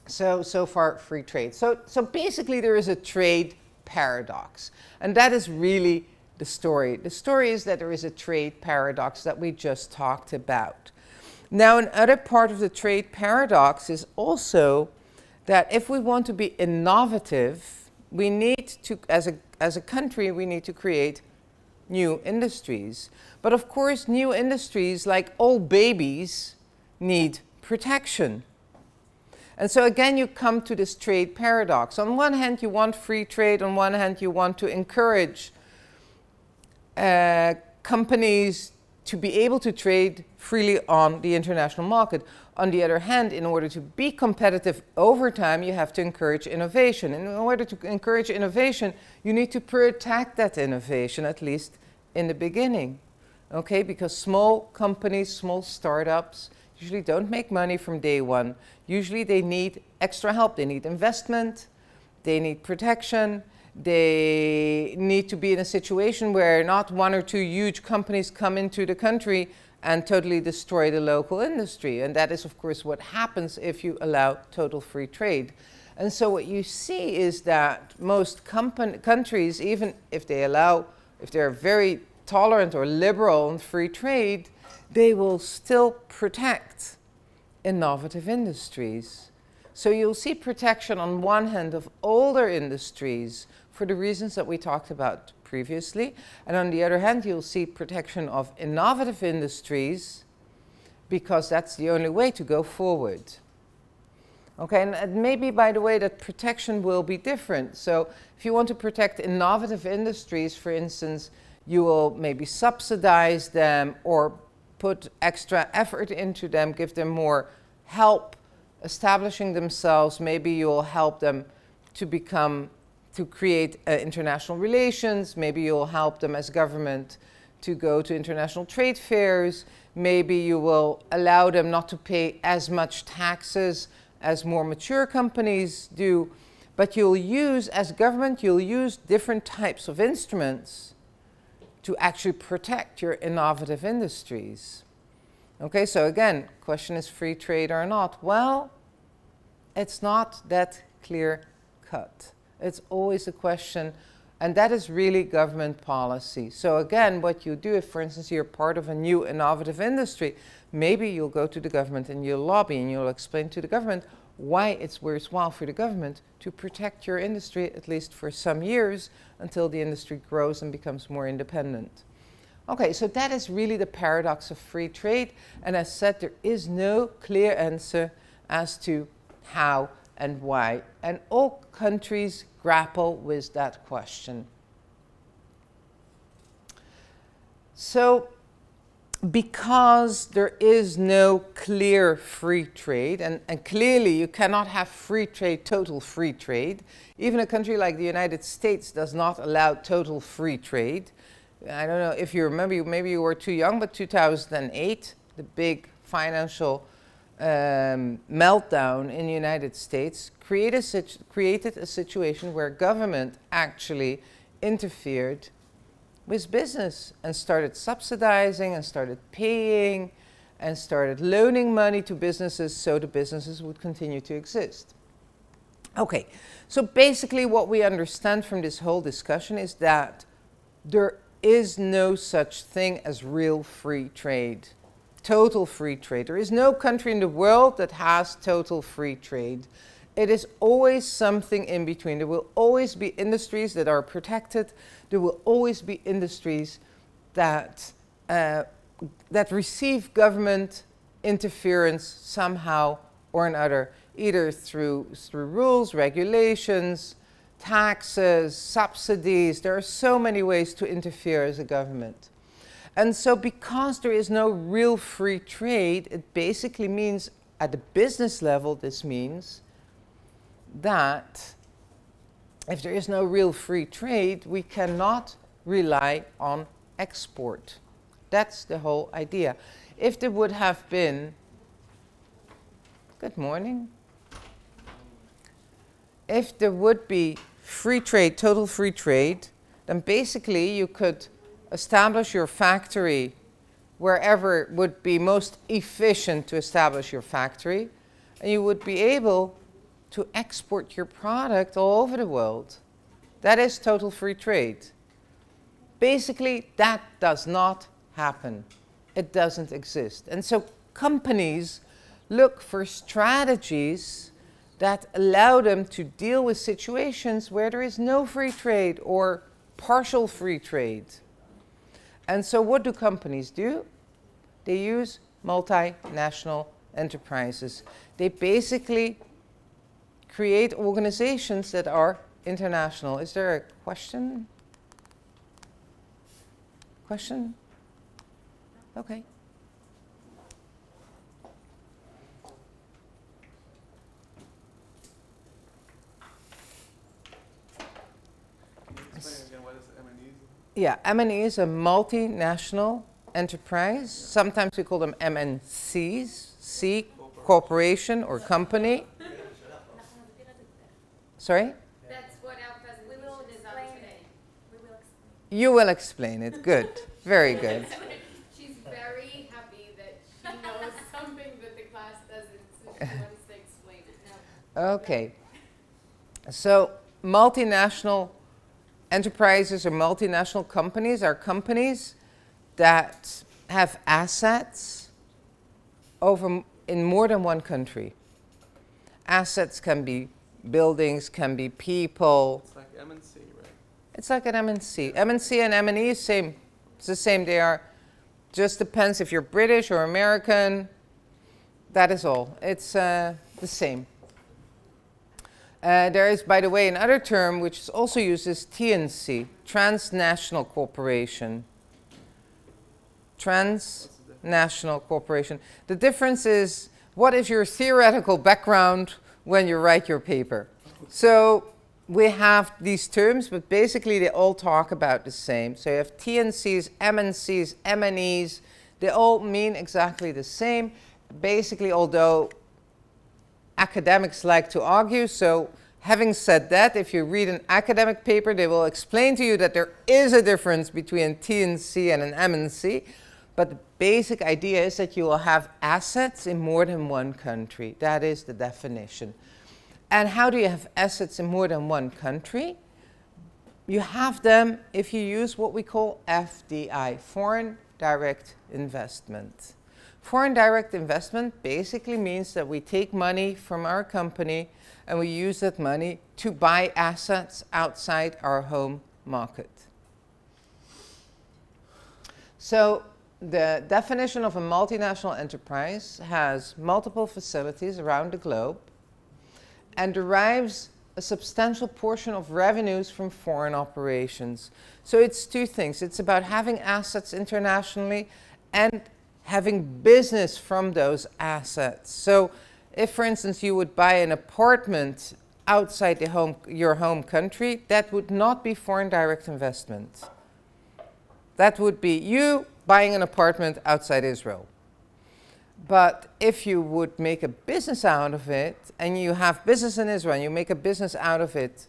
so far free trade. So basically there is a trade paradox, and that is really the story. The story is that there is a trade paradox that we just talked about. Now, another part of the trade paradox is also that if we want to be innovative, we need to, as a country, we need to create new industries. But of course, new industries, like all babies, need protection. And so again, you come to this trade paradox. On one hand, you want free trade. On one hand, you want to encourage companies to be able to trade freely on the international market. On the other hand, in order to be competitive over time, you have to encourage innovation. And in order to encourage innovation, you need to protect that innovation, at least in the beginning. Okay, because small companies, small startups, usually don't make money from day one. Usually they need extra help. They need investment, they need protection, they need to be in a situation where not one or two huge companies come into the country and totally destroy the local industry. And that is, of course, what happens if you allow total free trade. And so what you see is that most countries, even if they're very tolerant or liberal on free trade, they will still protect innovative industries. So you'll see protection on one hand of older industries for the reasons that we talked about previously, and on the other hand, you'll see protection of innovative industries, because that's the only way to go forward. Okay, and maybe, by the way, that protection will be different. So if you want to protect innovative industries, for instance, You will maybe subsidize them or put extra effort into them, give them more help establishing themselves. Maybe you'll help them to create international relations. Maybe you'll help them as government to go to international trade fairs. Maybe you will allow them not to pay as much taxes as more mature companies do. But you'll use, as government, you'll use different types of instruments to actually protect your innovative industries. Okay, so again, question is free trade or not? Well, it's not that clear cut. It's always a question, and that is really government policy. So again, what you do if, for instance, you're part of a new innovative industry, maybe you'll go to the government and you'll lobby and you'll explain to the government why it's worthwhile for the government to protect your industry, at least for some years, until the industry grows and becomes more independent. Okay, so that is really the paradox of free trade. And as said, there is no clear answer as to how and why. And all countries grapple with that question. So, because there is no clear free trade, and clearly you cannot have free trade, total free trade. Even a country like the United States does not allow total free trade. I don't know if you remember, maybe you were too young, but 2008, the big financial meltdown in the United States created a situation where government actually interfered with business and started subsidizing and started paying and started loaning money to businesses so the businesses would continue to exist. Okay, so basically what we understand from this whole discussion is that there is no such thing as real free trade, total free trade. There is no country in the world that has total free trade. It is always something in between. There will always be industries that are protected. There will always be industries that, that receive government interference somehow or another, either through rules, regulations, taxes, subsidies. There are so many ways to interfere as a government. And so because there is no real free trade, it basically means, at the business level, this means that if there is no real free trade, we cannot rely on export. That's the whole idea. If there would have been, good morning, if there would be free trade, total free trade, then basically you could establish your factory wherever it would be most efficient to establish your factory, and you would be able to export your product all over the world. That is total free trade. Basically, that does not happen. It doesn't exist. And so companies look for strategies that allow them to deal with situations where there is no free trade or partial free trade. And so what do companies do? They use multinational enterprises. They basically create organizations that are international. Is there a question? Question? Okay. Explain again, what is M&E? Yeah, M&E is a multinational enterprise. Sometimes we call them MNCs, C, corporation or company. Sorry? That's what our presentation is on today. You will explain it. Good. Very good. She's very happy that she knows something that the class doesn't, so she wants to explain it now. Okay. So multinational enterprises or multinational companies are companies that have assets in more than one country. Assets can be buildings, can be people. It's like M&C, right? It's like an MNC. MNC and M&E is same. It's the same. They are. Just depends if you're British or American. That is all. It's the same. There is, by the way, another term which is also used is TNC, transnational corporation. Transnational corporation. The difference is, what is your theoretical background when you write your paper? So we have these terms, but basically they all talk about the same. So you have TNCs, MNCs, MNEs. They all mean exactly the same. Basically, although academics like to argue, so having said that, if you read an academic paper, they will explain to you that there is a difference between a TNC and an MNC. But the basic idea is that you will have assets in more than one country. That is the definition. And how do you have assets in more than one country? You have them if you use what we call FDI, foreign direct investment. Foreign direct investment basically means that we take money from our company and we use that money to buy assets outside our home market. So the definition of a multinational enterprise has multiple facilities around the globe and derives a substantial portion of revenues from foreign operations. So it's two things. It's about having assets internationally and having business from those assets. So if, for instance, you would buy an apartment outside your home country, that would not be foreign direct investment. That would be you buying an apartment outside Israel. But if you would make a business out of it, and you have business in Israel, and you make a business out of it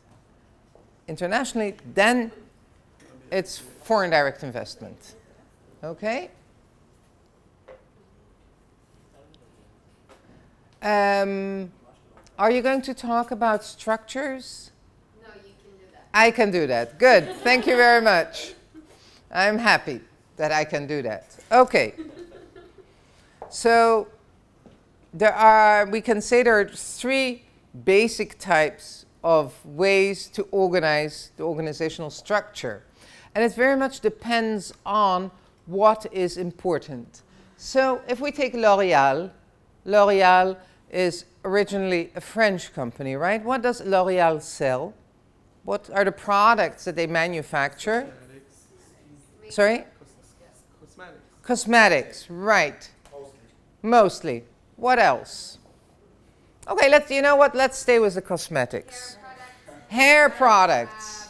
internationally, then it's foreign direct investment. Okay? Are you going to talk about structures? No, you can do that. I can do that. Good. Thank you very much. I'm happy that I can do that. Okay. So we can say there are three basic types of ways to organize the organizational structure. And it very much depends on what is important. So if we take L'Oréal, L'Oréal is originally a French company, right? What does L'Oréal sell? What are the products that they manufacture? Sorry? Cosmetics. Cosmetics, right. Mostly. What else? Okay, you know what? Let's stay with the cosmetics. Hair products.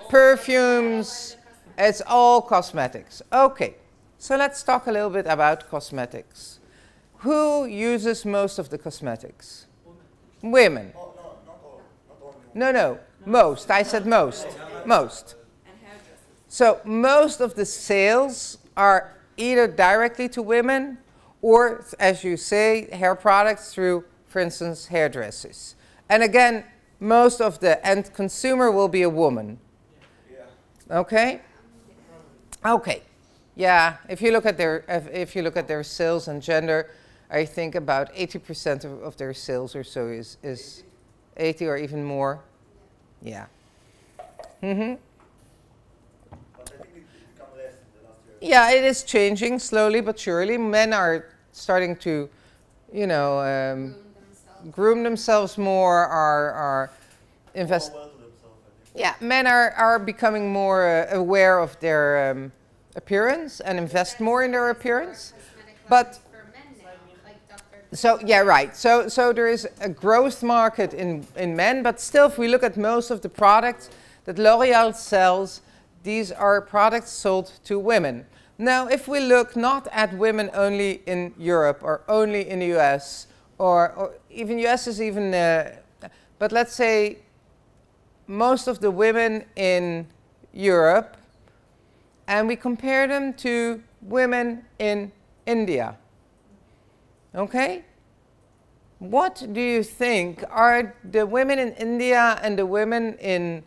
Perfumes. It's all cosmetics. Okay, so let's talk a little bit about cosmetics. Who uses most of the cosmetics? Women. Oh, no, not all. Not only. No, most. I said most. Most. So most of the sales are either directly to women or, as you say, hair products through, for instance, hairdressers. And again, most of the end consumer will be a woman. Yeah. Okay? Okay. Yeah, if you look at their sales and gender, I think about 80% of their sales or so is 80 or even more. Yeah. Mm-hmm. But I think it become less in the last year. Yeah, it is changing slowly but surely. Men are starting to, you know, groom themselves more, are invest. More well to themselves, I think. Yeah, men are becoming more aware of their appearance and invest more in their appearance. But so yeah, right. So there is a growth market in men, but still, if we look at most of the products that L'Oréal sells, these are products sold to women. Now, if we look not at women only in Europe or only in the US, or even US is even, but let's say most of the women in Europe, and we compare them to women in India. Okay? What do you think are the women in India and the women in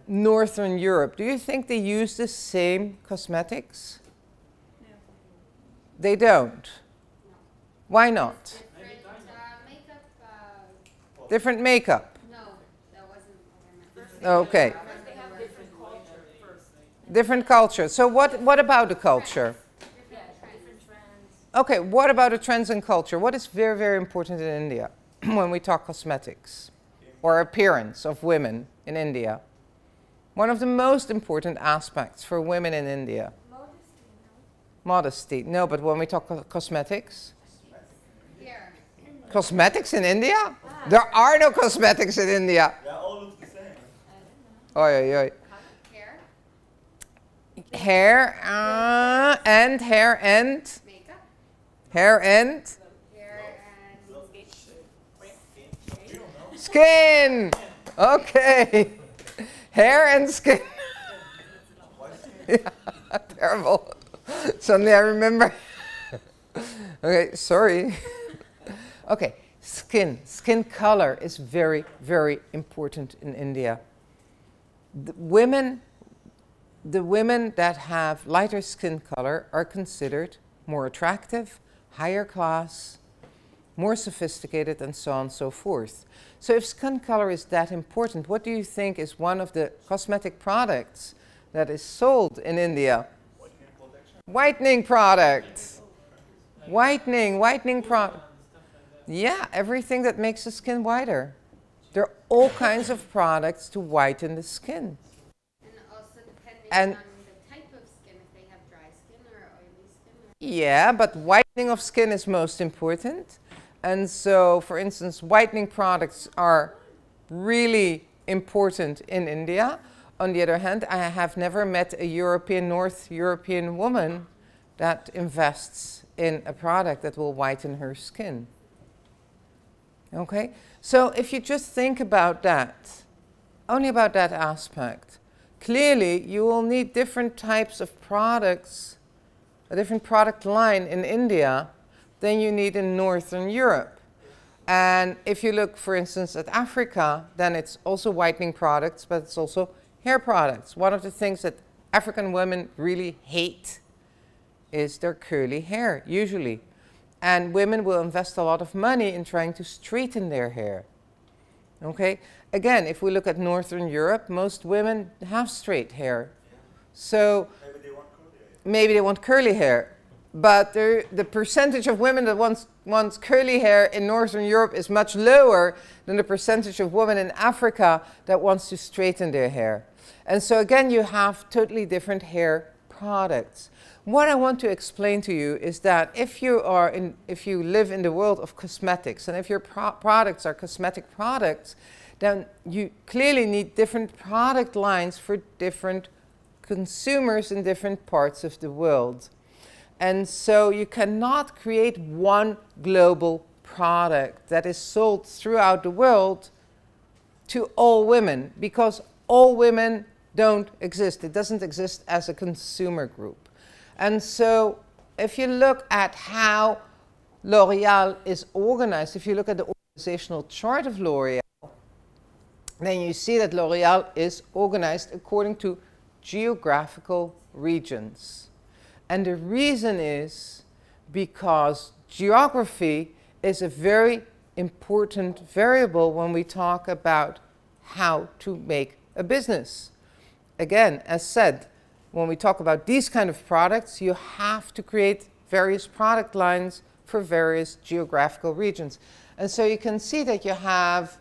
Northern Europe? Do you think they use the same cosmetics? No. They don't. No. Why not? Different makeup. Different makeup. No, that wasn't what I meant. Okay. They have different culture first. Different culture. So what about the culture? Yeah, different trends. Okay, what about the trends and culture? What is very, very important in India? when we talk cosmetics or appearance of women in India. One of the most important aspects for women in India. Modesty. No, but when we talk cosmetics. Here. Cosmetics in India? There are no cosmetics in India. They all look the same. Oy, oy, oy. Hair. And hair and Makeup. hair and Hair and skin. Okay. Hair and skin. Yeah, terrible. Suddenly I remember. Okay, sorry. Okay, skin. Skin color is very, very important in India. The women that have lighter skin color are considered more attractive, higher class, more sophisticated, and so on and so forth. So if skin color is that important, what do you think is one of the cosmetic products that is sold in India? Whitening products. Whitening product. Yeah, everything that makes the skin whiter. There are all kinds of products to whiten the skin. And also depending And on the type of skin, if they have dry skin or oily skin. yeah, but whitening of skin is most important. And so, for instance, whitening products are really important in India. On the other hand, I have never met a North European woman that invests in a product that will whiten her skin. Okay? So if you just think about that, only about that aspect, clearly you will need different types of products, a different product line in India than you need in Northern Europe. And if you look, for instance, at Africa, then it's also whitening products, but it's also hair products. One of the things that African women really hate is their curly hair, usually. And women will invest a lot of money in trying to straighten their hair. Okay? Again, if we look at Northern Europe, most women have straight hair. So maybe they want curly hair. But the percentage of women that wants curly hair in Northern Europe is much lower than the percentage of women in Africa that wants to straighten their hair. And so again, you have totally different hair products. What I want to explain to you is that if you live in the world of cosmetics, and if your products are cosmetic products, then you clearly need different product lines for different consumers in different parts of the world. And so you cannot create one global product that is sold throughout the world to all women, because all women don't exist. It doesn't exist as a consumer group. And so if you look at how L'Oréal is organized, if you look at the organizational chart of L'Oréal, then you see that L'Oréal is organized according to geographical regions. And the reason is because geography is a very important variable when we talk about how to make a business. Again, as said, when we talk about these kind of products, you have to create various product lines for various geographical regions. And so you can see that you have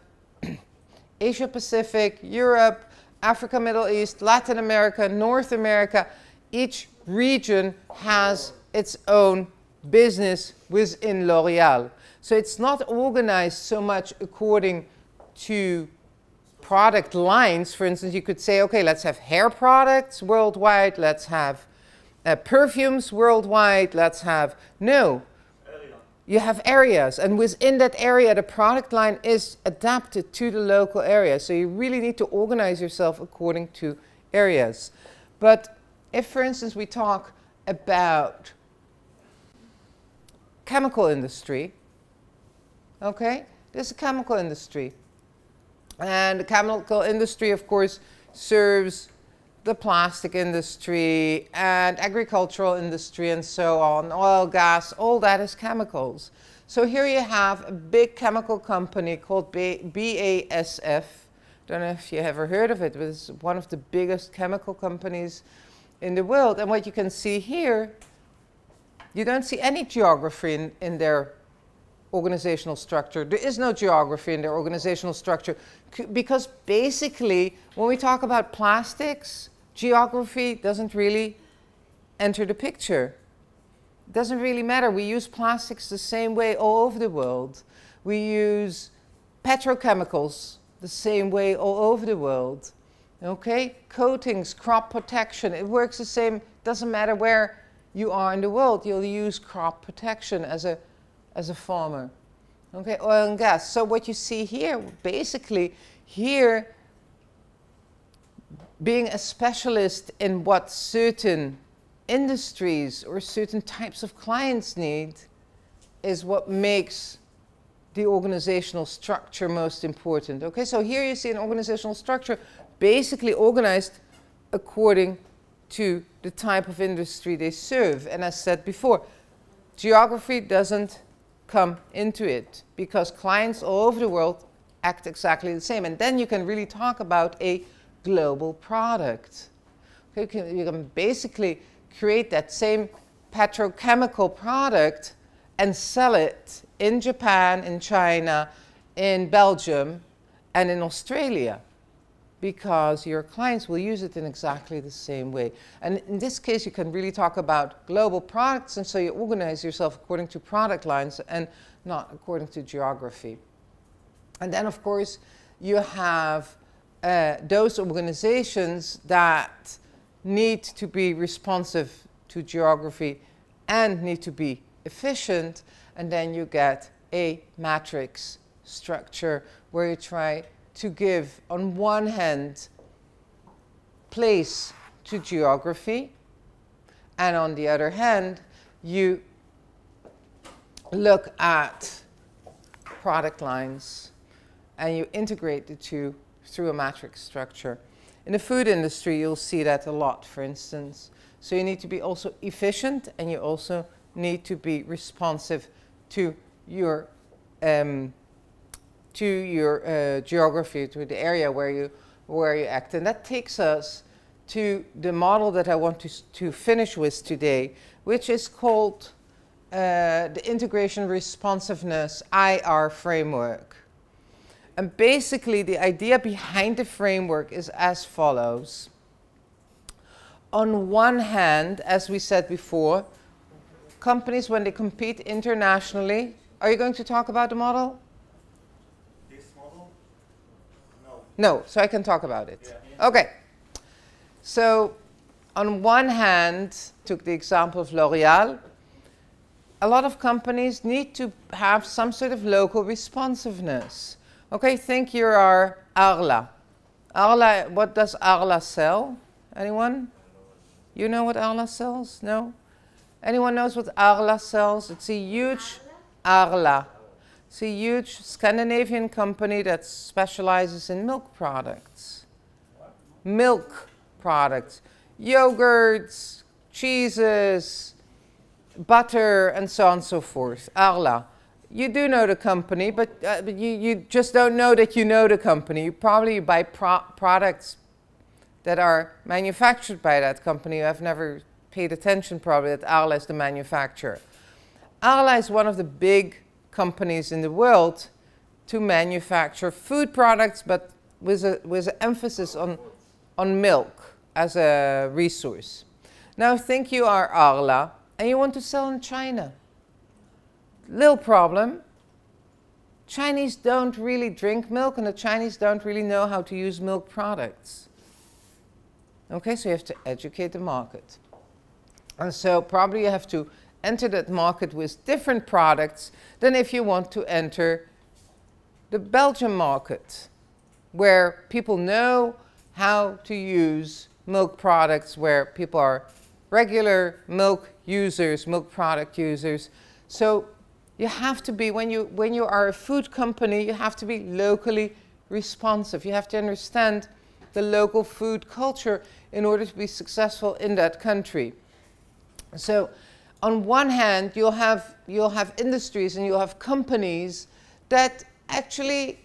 Asia Pacific, Europe, Africa, Middle East, Latin America, North America. Each region has its own business within L'Oréal. So it's not organized so much according to product lines. For instance, you could say, okay, let's have hair products worldwide, let's have perfumes worldwide, let's have, no. You have areas, and within that area, the product line is adapted to the local area. So you really need to organize yourself according to areas. But if, for instance, we talk about chemical industry, okay, there's a chemical industry. And the chemical industry, of course, serves the plastic industry and agricultural industry and so on, oil, gas, all that is chemicals. So here you have a big chemical company called BASF. Don't know if you ever heard of it, but it's one of the biggest chemical companies in the world. And what you can see here, you don't see any geography in their organizational structure. There is no geography in their organizational structure because basically when we talk about plastics, geography doesn't really enter the picture. It doesn't really matter. We use plastics the same way all over the world. We use petrochemicals the same way all over the world. Okay? Coatings, crop protection, it works the same. Doesn't matter where you are in the world, you'll use crop protection as a farmer. Okay, oil and gas. So what you see here, basically, here, being a specialist in what certain industries or certain types of clients need is what makes the organizational structure most important. Okay, so here you see an organizational structure basically organized according to the type of industry they serve. And as said before, geography doesn't come into it because clients all over the world act exactly the same. And then you can really talk about a global product. Okay, you can basically create that same petrochemical product and sell it in Japan, in China, in Belgium, and in Australia, because your clients will use it in exactly the same way. And in this case, you can really talk about global products, and so you organize yourself according to product lines and not according to geography. And then, of course, you have those organizations that need to be responsive to geography and need to be efficient, and then you get a matrix structure where you try to give, on one hand, place to geography, and on the other hand, you look at product lines and you integrate the two through a matrix structure. In the food industry, you'll see that a lot, for instance. So you need to be also efficient, and you also need to be responsive to your geography, to the area where you act. And that takes us to the model that I want to finish with today, which is called the Integration Responsiveness IR framework. And basically, the idea behind the framework is as follows. On one hand, as we said before, companies, when they compete internationally, are you going to talk about the model? This model? No. No, so I can talk about it. Yeah. Okay. So, on one hand, took the example of L'Oréal, a lot of companies need to have some sort of local responsiveness. Okay, think you are Arla. Arla, what does Arla sell? Anyone? You know what Arla sells? No? Anyone knows what Arla sells? It's a huge Arla. It's a huge Scandinavian company that specializes in milk products. Milk products. Yogurts, cheeses, butter, and so on and so forth. Arla. You do know the company, but you just don't know that you know the company. You probably buy products that are manufactured by that company. You have never paid attention probably that Arla is the manufacturer. Arla is one of the big companies in the world to manufacture food products, but with an emphasis on milk as a resource. Now think you are Arla and you want to sell in China. Little problem. Chinese don't really drink milk, and the Chinese don't really know how to use milk products. Okay, so you have to educate the market. And so probably you have to enter that market with different products than if you want to enter the Belgian market, where people know how to use milk products, where people are regular milk users, milk product users. So you have to be, when you are a food company, you have to be locally responsive. You have to understand the local food culture in order to be successful in that country. So on one hand, you'll have industries and you'll have companies that actually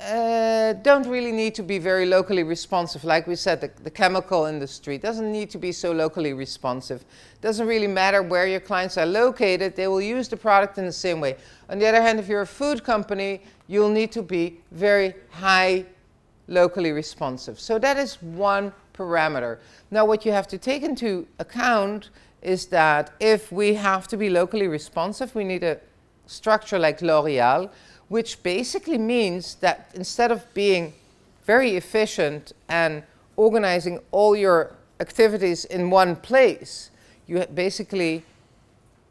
don't really need to be very locally responsive. Like we said, the chemical industry doesn't need to be so locally responsive. Doesn't really matter where your clients are located, they will use the product in the same way. On the other hand, if you're a food company, you'll need to be very high locally responsive. So that is one parameter. Now what you have to take into account is that if we have to be locally responsive, we need a structure like L'Oréal, which basically means that instead of being very efficient and organizing all your activities in one place, you basically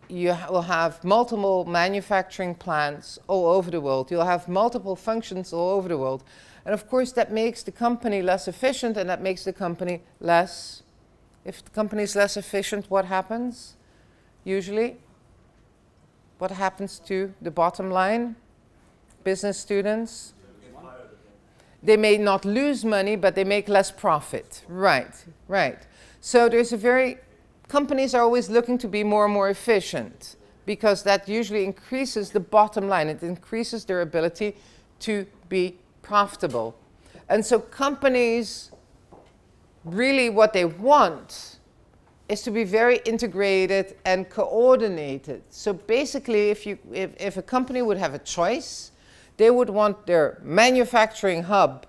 will have multiple manufacturing plants all over the world. You'll have multiple functions all over the world. And of course, that makes the company less efficient, and that makes the company less. If the company is less efficient, what happens? Usually, what happens to the bottom line? Business students? They may not lose money, but they make less profit. Right, right. So there's a very, companies are always looking to be more and more efficient, because that usually increases the bottom line. It increases their ability to be profitable. And so companies, really what they want is to be very integrated and coordinated. So basically, if a company would have a choice, they would want their manufacturing hub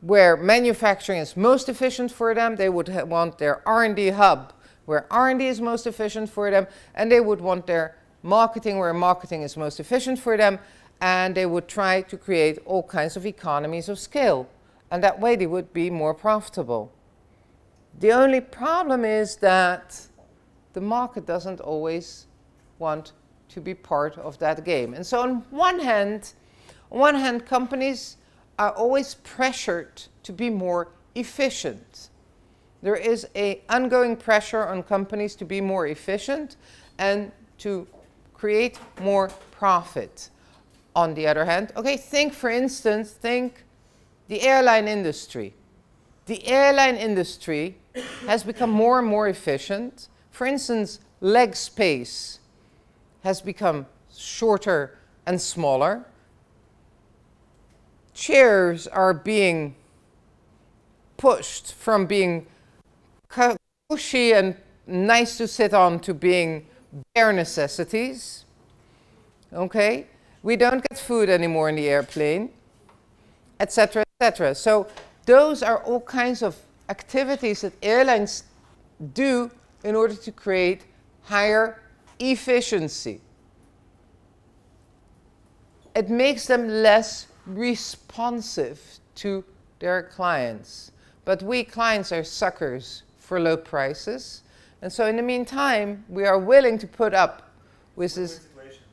where manufacturing is most efficient for them. They would want their R&D hub where R&D is most efficient for them. And they would want their marketing where marketing is most efficient for them. And they would try to create all kinds of economies of scale. And that way they would be more profitable. The only problem is that the market doesn't always want to be part of that game. And so on one hand, companies are always pressured to be more efficient. There is an ongoing pressure on companies to be more efficient and to create more profit. On the other hand, okay, for instance, think the airline industry. The airline industry has become more and more efficient. For instance, leg space has become shorter and smaller. Chairs are being pushed from being cushy and nice to sit on to being bare necessities. Okay? We don't get food anymore in the airplane, etc., etc. So those are all kinds of activities that airlines do in order to create higher efficiency. It makes them less responsive to their clients. But we clients are suckers for low prices. And so in the meantime, we are willing to put up with this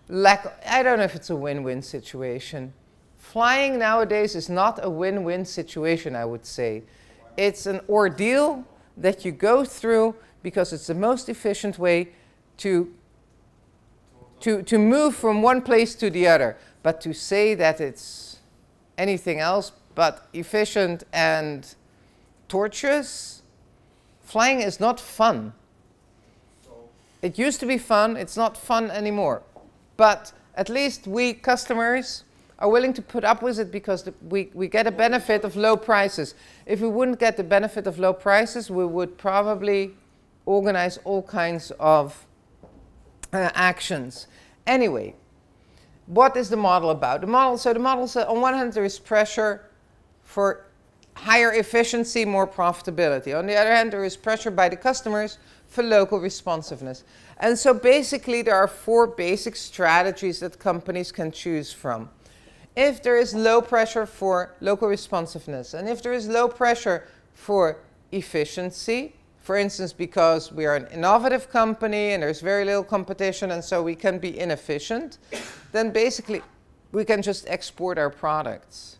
lack. I don't know if it's a win-win situation. Flying nowadays is not a win-win situation, I would say. It's an ordeal that you go through because it's the most efficient way to move from one place to the other. But to say that it's anything else but efficient and torturous, flying is not fun. It used to be fun, it's not fun anymore. But at least we customers are willing to put up with it because we get a benefit of low prices. If we wouldn't get the benefit of low prices, we would probably organize all kinds of actions. Anyway, what is the model about? The model says on one hand there is pressure for higher efficiency, more profitability. On the other hand, there is pressure by the customers for local responsiveness. And so basically there are 4 basic strategies that companies can choose from. If there is low pressure for local responsiveness, and if there is low pressure for efficiency, for instance, because we are an innovative company and there's very little competition and so we can be inefficient, then basically we can just export our products.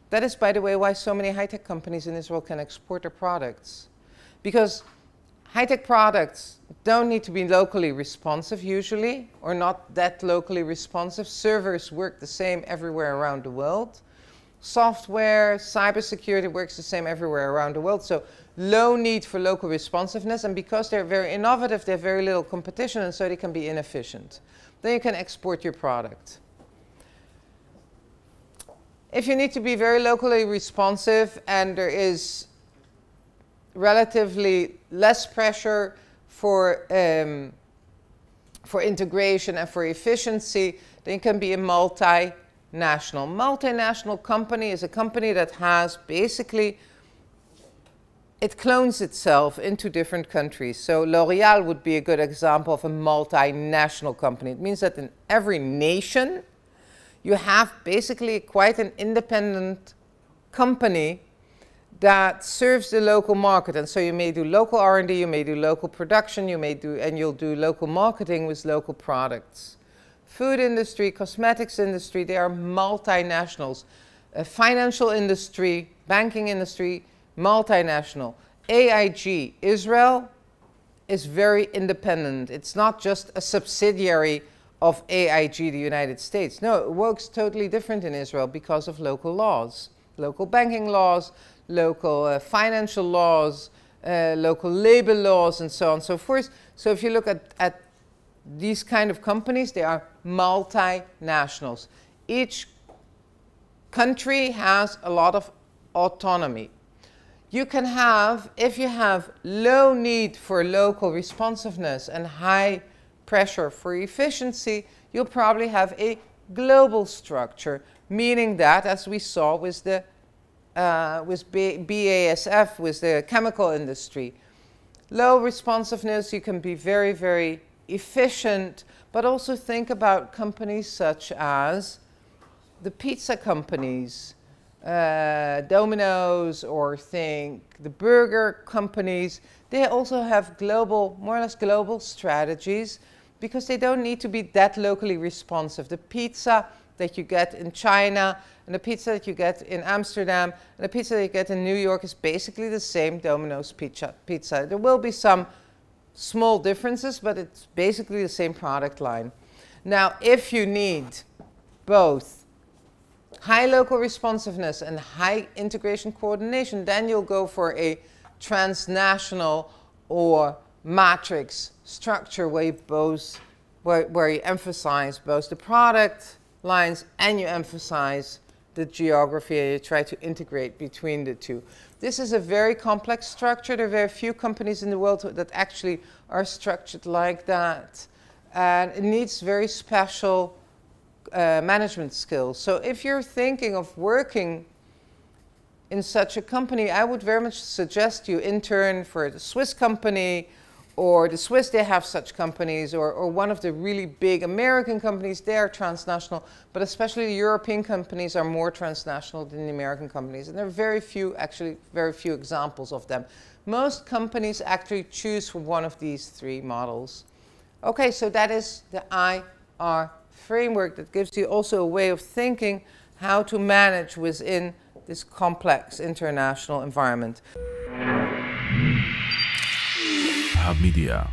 That is, by the way, why so many high-tech companies in Israel can export their products. Because high-tech products don't need to be locally responsive usually, or not that locally responsive. Servers work the same everywhere around the world. Software, cybersecurity works the same everywhere around the world. So low need for local responsiveness, and because they're very innovative, they have very little competition, and so they can be inefficient. Then you can export your product. if you need to be very locally responsive and there is relatively less pressure for integration and for efficiency, then it can be a multinational. Multinational company is a company that has basically, it clones itself into different countries. So L'Oreal would be a good example of a multinational company. It means that in every nation, you have basically quite an independent company that serves the local market. And so you may do local R&D, you may do local production, you'll do local marketing with local products. Food industry, cosmetics industry, they are multinationals. Financial industry, banking industry, multinational. AIG, Israel, is very independent. It's not just a subsidiary of AIG, the United States. No, it works totally different in Israel because of local laws. Local banking laws, local financial laws, local labor laws, and so on and so forth. So if you look at these kind of companies, they are multinationals. Each country has a lot of autonomy. You can have, if you have low need for local responsiveness and high pressure for efficiency, you'll probably have a global structure, meaning that, as we saw with the BASF, with the chemical industry, low responsiveness, you can be very, very efficient, but also think about companies such as the pizza companies, Domino's, or think the burger companies. They also have global, more or less global strategies because they don't need to be that locally responsive. The pizza that you get in China and the pizza that you get in Amsterdam and the pizza that you get in New York is basically the same Domino's pizza. There will be some small differences, but it's basically the same product line. Now, if you need both high local responsiveness and high integration coordination, then you'll go for a transnational or matrix structure where you emphasize both the product lines and you emphasize the geography and you try to integrate between the two. This is a very complex structure. There are very few companies in the world that actually are structured like that. And it needs very special management skills. So if you're thinking of working in such a company, I would very much suggest you intern for the Swiss company, or the Swiss, they have such companies, or one of the really big American companies. They are transnational, but especially the European companies are more transnational than the American companies. And there are very few, actually very few examples of them. Most companies actually choose from one of these three models. Okay, so that is the IR framework that gives you also a way of thinking how to manage within this complex international environment. Hub Media.